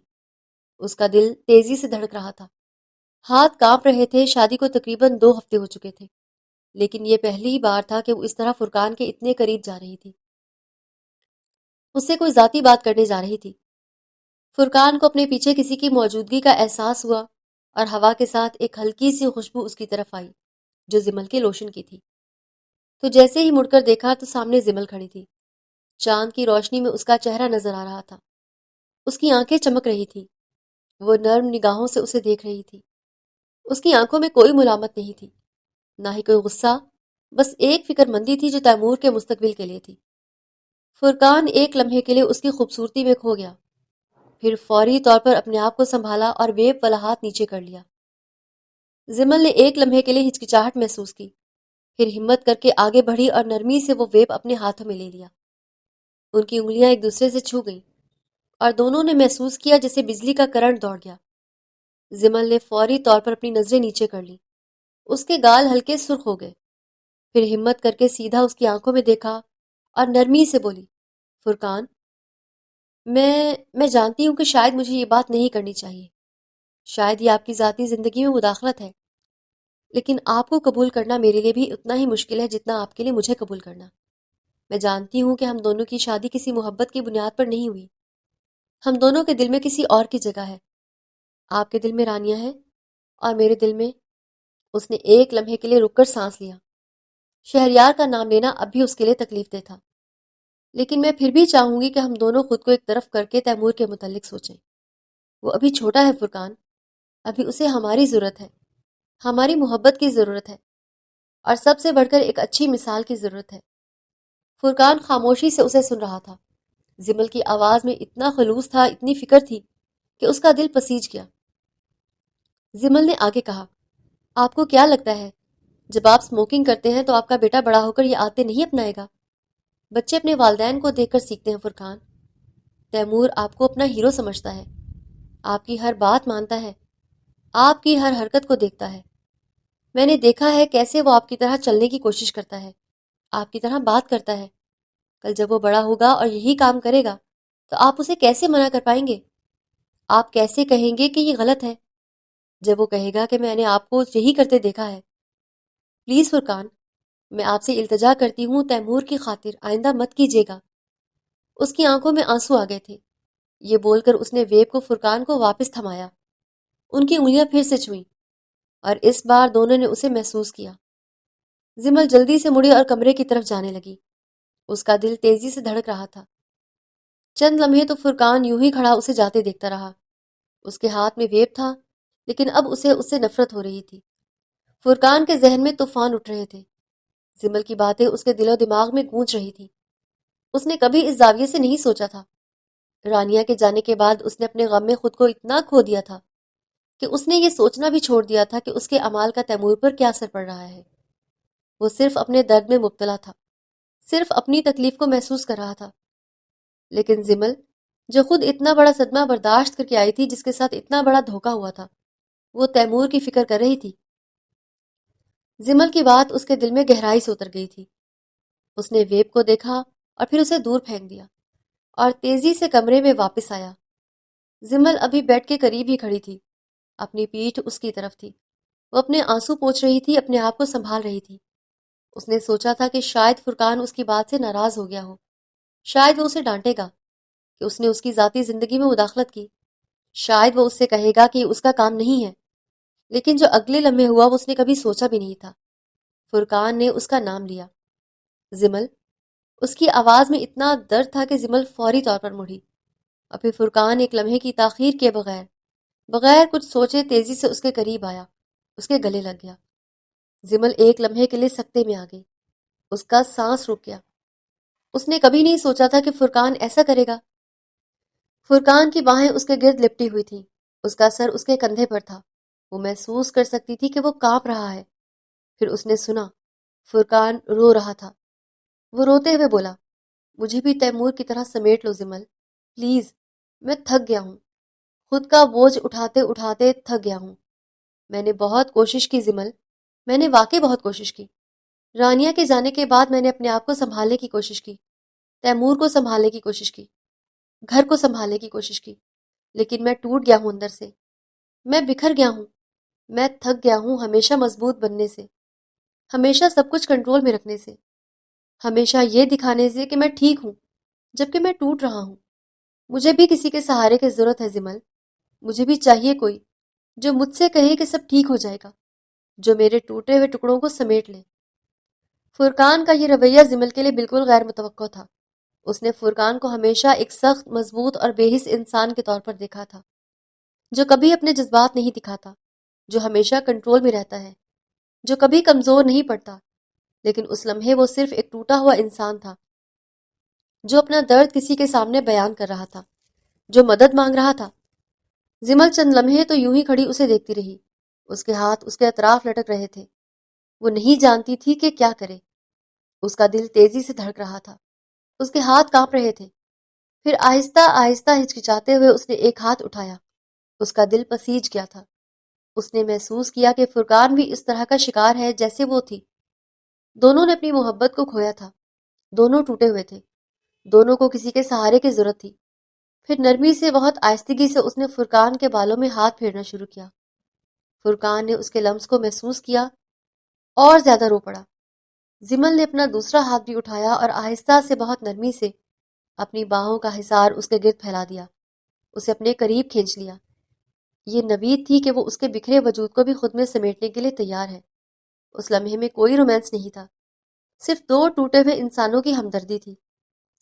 اس کا دل تیزی سے دھڑک رہا تھا، ہاتھ کانپ رہے تھے۔ شادی کو تقریباً 2 ہفتے ہو چکے تھے، لیکن یہ پہلی بار تھا کہ وہ اس طرح فرقان کے اتنے قریب جا رہی تھی، اس سے کوئی ذاتی بات کرنے جا رہی تھی۔ فرقان کو اپنے پیچھے کسی کی موجودگی کا احساس ہوا اور ہوا کے ساتھ ایک ہلکی سی خوشبو اس کی طرف آئی جو زمل کے لوشن کی تھی۔ تو جیسے ہی مڑ کر دیکھا تو سامنے زمل کھڑی تھی۔ چاند کی روشنی میں اس کا چہرہ نظر آ رہا تھا۔ اس کی آنکھیں چمک رہی تھیں، وہ نرم نگاہوں سے اسے دیکھ رہی تھی۔ اس کی آنکھوں میں کوئی ملامت نہیں تھی، نہ ہی کوئی غصہ، بس ایک فکر مندی تھی جو تیمور کے مستقبل کے لیے تھی۔ فرقان ایک لمحے کے لیے اس کی خوبصورتی میں کھو گیا، پھر فوری طور پر اپنے آپ کو سنبھالا اور ویب والا ہاتھ نیچے کر لیا۔ زمل نے ایک لمحے کے لیے ہچکچاہٹ محسوس کی، پھر ہمت کر کے آگے بڑھی اور نرمی سے وہ ویب اپنے ہاتھوں میں لے لیا۔ ان کی انگلیاں ایک دوسرے سے چھو گئیں اور دونوں نے محسوس کیا جیسے بجلی کا کرنٹ دوڑ گیا۔ زمل نے فوری طور پر اپنی نظریں نیچے کر لیں، اس کے گال ہلکے سرخ ہو گئے، پھر ہمت کر کے سیدھا اس کی آنکھوں میں دیکھا اور نرمی سے بولی، فرقان، میں جانتی ہوں کہ شاید مجھے یہ بات نہیں کرنی چاہیے، شاید یہ آپ کی ذاتی زندگی میں مداخلت ہے، لیکن آپ کو قبول کرنا میرے لیے بھی اتنا ہی مشکل ہے جتنا آپ کے لیے مجھے قبول کرنا۔ میں جانتی ہوں کہ ہم دونوں کی شادی کسی محبت کی بنیاد پر نہیں ہوئی، ہم دونوں کے دل میں کسی اور کی جگہ ہے، آپ کے دل میں رانیہ ہے اور میرے دل میں۔ اس نے ایک لمحے کے لیے رک کر سانس لیا۔ شہریار کا نام لینا اب بھی اس کے لیے تکلیف دہ تھا، لیکن میں پھر بھی چاہوں گی کہ ہم دونوں خود کو ایک طرف کر کے تیمور کے متعلق سوچیں۔ وہ ابھی چھوٹا ہے فرقان، ابھی اسے ہماری ضرورت ہے، ہماری محبت کی ضرورت ہے، اور سب سے بڑھ کر ایک اچھی مثال کی ضرورت ہے۔ فرقان خاموشی سے اسے سن رہا تھا۔ زمل کی آواز میں اتنا خلوص تھا، اتنی فکر تھی کہ اس کا دل پسیج گیا۔ زمل نے آگے کہا، آپ کو کیا لگتا ہے جب آپ اسموکنگ کرتے ہیں تو آپ کا بیٹا بڑا ہو کر یہ عادتیں نہیں اپنائے گا؟ بچے اپنے والدین کو دیکھ کر سیکھتے ہیں فرقان۔ تیمور آپ کو اپنا ہیرو سمجھتا ہے، آپ کی ہر بات مانتا ہے، آپ کی ہر حرکت کو دیکھتا ہے۔ میں نے دیکھا ہے کیسے وہ آپ کی طرح چلنے کی کوشش کرتا ہے، آپ کی طرح بات کرتا ہے۔ کل جب وہ بڑا ہوگا اور یہی کام کرے گا تو آپ اسے کیسے منع کر پائیں گے؟ آپ کیسے کہیں گے کہ یہ غلط ہے جب وہ کہے گا کہ میں نے آپ کو یہی کرتے دیکھا ہے؟ پلیز فرقان، میں آپ سے التجا کرتی ہوں، تیمور کی خاطر آئندہ مت کیجیے گا۔ اس کی آنکھوں میں آنسو آ گئے تھے۔ یہ بول کر اس نے ویب کو فرقان کو واپس تھمایا۔ ان کی انگلیاں پھر سے چھوئیں اور اس بار دونوں نے اسے محسوس کیا۔ زمل جلدی سے مڑی اور کمرے کی طرف جانے لگی۔ اس کا دل تیزی سے دھڑک رہا تھا۔ چند لمحے تو فرقان یوں ہی کھڑا اسے جاتے دیکھتا رہا۔ اس کے ہاتھ میں ویب تھا، لیکن اب اسے اس سے نفرت ہو رہی تھی۔ فرقان کے ذہن میں طوفان اٹھ رہے تھے۔ زمل کی باتیں اس کے دل و دماغ میں گونج رہی تھی۔ اس نے کبھی اس زاویے سے نہیں سوچا تھا۔ رانیہ کے جانے کے بعد اس نے اپنے غم میں خود کو اتنا کھو دیا تھا کہ اس نے یہ سوچنا بھی چھوڑ دیا تھا کہ اس کے اعمال کا تیمور پر کیا اثر پڑ رہا ہے۔ وہ صرف اپنے درد میں مبتلا تھا، صرف اپنی تکلیف کو محسوس کر رہا تھا۔ لیکن زمل، جو خود اتنا بڑا صدمہ برداشت کر کے آئی تھی، جس کے ساتھ اتنا بڑا دھوکا ہوا تھا، وہ تیمور کی فکر کر رہی تھی۔ زمل کی بات اس کے دل میں گہرائی سے اتر گئی تھی۔ اس نے ویب کو دیکھا اور پھر اسے دور پھینک دیا اور تیزی سے کمرے میں واپس آیا۔ زمل ابھی بیڈ کے قریب ہی کھڑی تھی، اپنی پیٹھ اس کی طرف تھی۔ وہ اپنے آنسو پوچھ رہی تھی، اپنے آپ کو سنبھال رہی تھی۔ اس نے سوچا تھا کہ شاید فرقان اس کی بات سے ناراض ہو گیا ہو، شاید وہ اسے ڈانٹے گا کہ اس نے اس کی ذاتی زندگی میں مداخلت کی، شاید وہ اس سے کہے گا کہ یہ اس کا کام نہیں ہے۔ لیکن جو اگلے لمحے ہوا وہ اس نے کبھی سوچا بھی نہیں تھا۔ فرقان نے اس کا نام لیا، زمل۔ اس کی آواز میں اتنا درد تھا کہ زمل فوری طور پر مڑی، اور پھر فرقان ایک لمحے کی تاخیر کے بغیر کچھ سوچے تیزی سے اس کے قریب آیا، اس کے گلے لگ گیا۔ زمل ایک لمحے کے لیے سکتے میں آ گئی، اس کا سانس رک گیا۔ اس نے کبھی نہیں سوچا تھا کہ فرقان ایسا کرے گا۔ فرقان کی باہیں اس کے گرد لپٹی ہوئی تھیں، اس کا سر اس کے کندھے پر تھا۔ وہ محسوس کر سکتی تھی کہ وہ کانپ رہا ہے۔ پھر اس نے سنا، فرقان رو رہا تھا۔ وہ روتے ہوئے بولا، مجھے بھی تیمور کی طرح سمیٹ لو زمل، پلیز، میں تھک گیا ہوں، خود کا بوجھ اٹھاتے اٹھاتے تھک گیا ہوں۔ میں نے بہت کوشش کی زمل، میں نے واقعی بہت کوشش کی۔ رانیہ کے جانے کے بعد میں نے اپنے آپ کو سنبھالنے کی کوشش کی، تیمور کو سنبھالنے کی کوشش کی، گھر کو سنبھالنے کی کوشش کی، لیکن میں ٹوٹ گیا ہوں اندر سے، میں بکھر گیا ہوں، میں تھک گیا ہوں ہمیشہ مضبوط بننے سے، ہمیشہ سب کچھ کنٹرول میں رکھنے سے، ہمیشہ یہ دکھانے سے کہ میں ٹھیک ہوں جبکہ میں ٹوٹ رہا ہوں۔ مجھے بھی کسی کے سہارے کی ضرورت ہے زمل، مجھے بھی چاہیے کوئی جو مجھ سے کہے کہ سب ٹھیک ہو جائے گا، جو میرے ٹوٹے ہوئے ٹکڑوں کو سمیٹ لے۔ فرقان کا یہ رویہ زمل کے لیے بالکل غیر متوقع تھا۔ اس نے فرقان کو ہمیشہ ایک سخت، مضبوط اور بے حس انسان کے طور پر دیکھا تھا، جو کبھی اپنے جذبات نہیں دکھاتا، جو ہمیشہ کنٹرول میں رہتا ہے، جو کبھی کمزور نہیں پڑتا۔ لیکن اس لمحے وہ صرف ایک ٹوٹا ہوا انسان تھا، جو اپنا درد کسی کے سامنے بیان کر رہا تھا، جو مدد مانگ رہا تھا۔ زمل چند لمحے تو یوں ہی کھڑی اسے دیکھتی رہی۔ اس کے ہاتھ اس کے اطراف لٹک رہے تھے، وہ نہیں جانتی تھی کہ کیا کرے۔ اس کا دل تیزی سے دھڑک رہا تھا، اس کے ہاتھ کانپ رہے تھے۔ پھر آہستہ آہستہ ہچکچاتے ہوئے اس نے ایک ہاتھ اٹھایا۔ اس کا دل پسیج گیا تھا۔ اس نے محسوس کیا کہ فرقان بھی اس طرح کا شکار ہے جیسے وہ تھی۔ دونوں نے اپنی محبت کو کھویا تھا، دونوں ٹوٹے ہوئے تھے، دونوں کو کسی کے سہارے کی ضرورت تھی۔ پھر نرمی سے، بہت آہستگی سے اس نے فرقان کے بالوں میں ہاتھ پھیرنا شروع کیا۔ فرقان نے اس کے لمس کو محسوس کیا اور زیادہ رو پڑا۔ زمل نے اپنا دوسرا ہاتھ بھی اٹھایا اور آہستہ سے، بہت نرمی سے اپنی باہوں کا حصار اس کے گرد پھیلا دیا، اسے اپنے قریب کھینچ لیا۔ یہ نوید تھی کہ وہ اس کے بکھرے وجود کو بھی خود میں سمیٹنے کے لیے تیار ہے۔ اس لمحے میں کوئی رومانس نہیں تھا، صرف دو ٹوٹے ہوئے انسانوں کی ہمدردی تھی،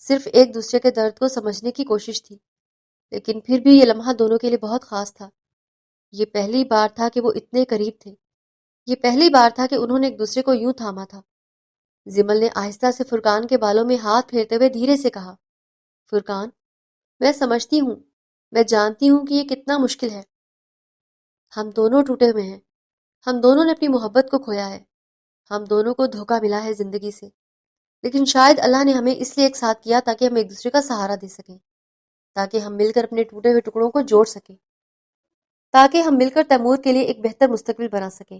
صرف ایک دوسرے کے درد کو سمجھنے کی کوشش تھی۔ لیکن پھر بھی یہ لمحہ دونوں کے لیے بہت خاص تھا۔ یہ پہلی بار تھا کہ وہ اتنے قریب تھے، یہ پہلی بار تھا کہ انہوں نے ایک دوسرے کو یوں تھاما تھا۔ زمل نے آہستہ سے فرقان کے بالوں میں ہاتھ پھیرتے ہوئے دھیرے سے کہا، فرقان، میں سمجھتی ہوں، میں جانتی ہوں کہ یہ کتنا مشکل ہے۔ ہم دونوں ٹوٹے ہوئے ہیں، ہم دونوں نے اپنی محبت کو کھویا ہے، ہم دونوں کو دھوکہ ملا ہے زندگی سے، لیکن شاید اللہ نے ہمیں اس لیے ایک ساتھ کیا تاکہ ہم ایک دوسرے کا سہارا دے سکیں، تاکہ ہم مل کر اپنے ٹوٹے ہوئے ٹکڑوں کو جوڑ سکیں، تاکہ ہم مل کر تیمور کے لیے ایک بہتر مستقبل بنا سکیں۔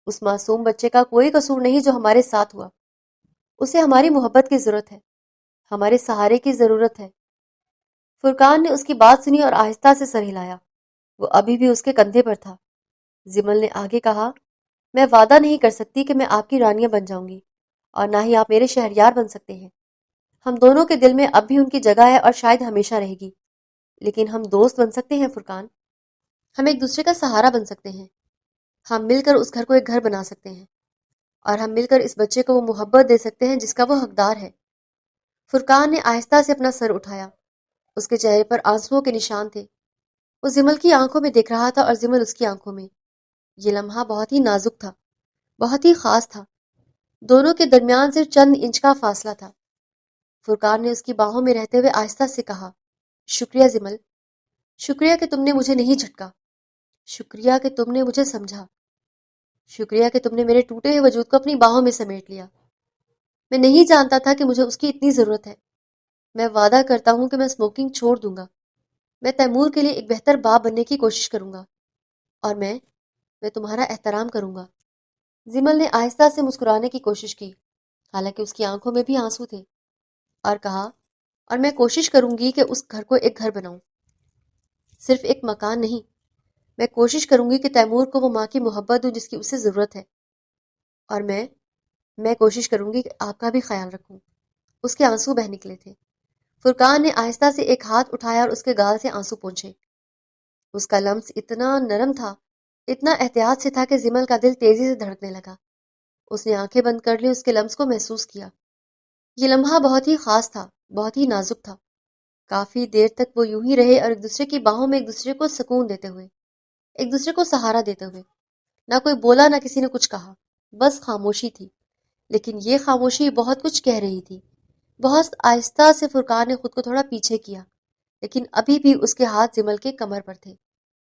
اس معصوم بچے کا کوئی قصور نہیں جو ہمارے ساتھ ہوا، اسے ہماری محبت کی ضرورت ہے، ہمارے سہارے کی ضرورت ہے۔ فرقان نے اس کی بات سنی اور آہستہ سے سر ہلایا، وہ ابھی بھی اس کے کندھے پر تھا۔ زمل نے آگے کہا، میں وعدہ نہیں کر سکتی کہ میں آپ کی رانیہ بن جاؤں گی، اور نہ ہی آپ میرے شہریار بن سکتے ہیں۔ ہم دونوں کے دل میں اب بھی ان کی جگہ ہے اور شاید ہمیشہ رہے گی، لیکن ہم دوست بن سکتے ہیں فرقان، ہم ایک دوسرے کا سہارا بن سکتے ہیں، ہم مل کر اس گھر کو ایک گھر بنا سکتے ہیں، اور ہم مل کر اس بچے کو وہ محبت دے سکتے ہیں جس کا وہ حقدار ہے۔ فرقان نے آہستہ سے اپنا سر اٹھایا، اس کے چہرے پر آنسوؤں کے نشان تھے۔ وہ زمل کی آنکھوں میں دیکھ رہا تھا اور زمل اس کی آنکھوں میں۔ یہ لمحہ بہت ہی نازک تھا، بہت ہی خاص تھا، دونوں کے درمیان صرف چند انچ کا فاصلہ تھا۔ فرقان نے اس کی باہوں میں رہتے ہوئے آہستہ سے کہا، شکریہ زمل، شکریہ کہ تم نے مجھے نہیں جھٹکا، شکریہ کہ تم نے مجھے سمجھا، شکریہ کہ تم نے میرے ٹوٹے ہوئے وجود کو اپنی باہوں میں سمیٹ لیا۔ میں نہیں جانتا تھا کہ مجھے اس کی اتنی ضرورت ہے۔ میں وعدہ کرتا ہوں کہ میں اسموکنگ چھوڑ دوں گا، میں تیمور کے لیے ایک بہتر باپ بننے کی کوشش کروں گا، اور میں تمہارا احترام کروں گا۔ زمل نے آہستہ سے مسکرانے کی کوشش کی، حالانکہ اس کی آنکھوں میں بھی آنسو تھے، اور کہا، اور میں کوشش کروں گی کہ اس گھر کو ایک گھر بناؤں، صرف ایک مکان نہیں۔ میں کوشش کروں گی کہ تیمور کو وہ ماں کی محبت دوں جس کی اسے ضرورت ہے، اور میں کوشش کروں گی کہ آپ کا بھی خیال رکھوں۔ اس کے آنسو بہہ نکلے تھے۔ فرقان نے آہستہ سے ایک ہاتھ اٹھایا اور اس کے گال سے آنسو پونچھے۔ اس کا لمس اتنا نرم تھا، اتنا احتیاط سے تھا کہ زمل کا دل تیزی سے دھڑکنے لگا۔ اس نے آنکھیں بند کر لی، اس کے لمس کو محسوس کیا۔ یہ لمحہ بہت ہی خاص تھا، بہت ہی نازک تھا۔ کافی دیر تک وہ یوں ہی رہے، اور ایک دوسرے کی باہوں میں ایک دوسرے کو سکون دیتے ہوئے، ایک دوسرے کو سہارا دیتے ہوئے۔ نہ کوئی بولا، نہ کسی نے کچھ کہا، بس خاموشی تھی۔ لیکن یہ خاموشی بہت کچھ کہہ رہی تھی۔ بہت آہستہ سے فرقان نے خود کو تھوڑا پیچھے کیا، لیکن ابھی بھی اس کے ہاتھ زمل کے کمر پر تھے۔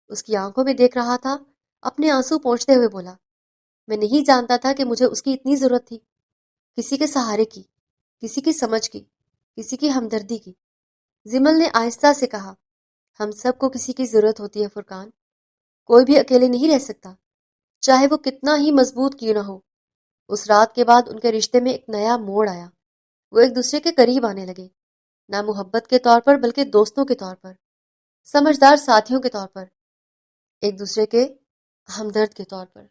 اس کی آنکھوں میں دیکھ رہا تھا، اپنے آنسو پونچھتے ہوئے بولا، میں نہیں جانتا تھا کہ مجھے اس کی اتنی ضرورت تھی، کسی کے سہارے کی، کسی کی سمجھ کی، کسی کی ہمدردی کی۔ زمل نے آہستہ سے کہا، ہم سب کو کسی کی ضرورت ہوتی ہے فرقان، کوئی بھی اکیلے نہیں رہ سکتا، چاہے وہ کتنا ہی مضبوط کیوں نہ ہو۔ اس رات کے بعد ان کے رشتے میں ایک نیا موڑ آیا، وہ ایک دوسرے کے قریب آنے لگے، نہ محبت کے طور پر بلکہ دوستوں کے طور پر، سمجھدار ساتھیوں کے طور پر، ایک دوسرے کے ہمدرد کے طور پر۔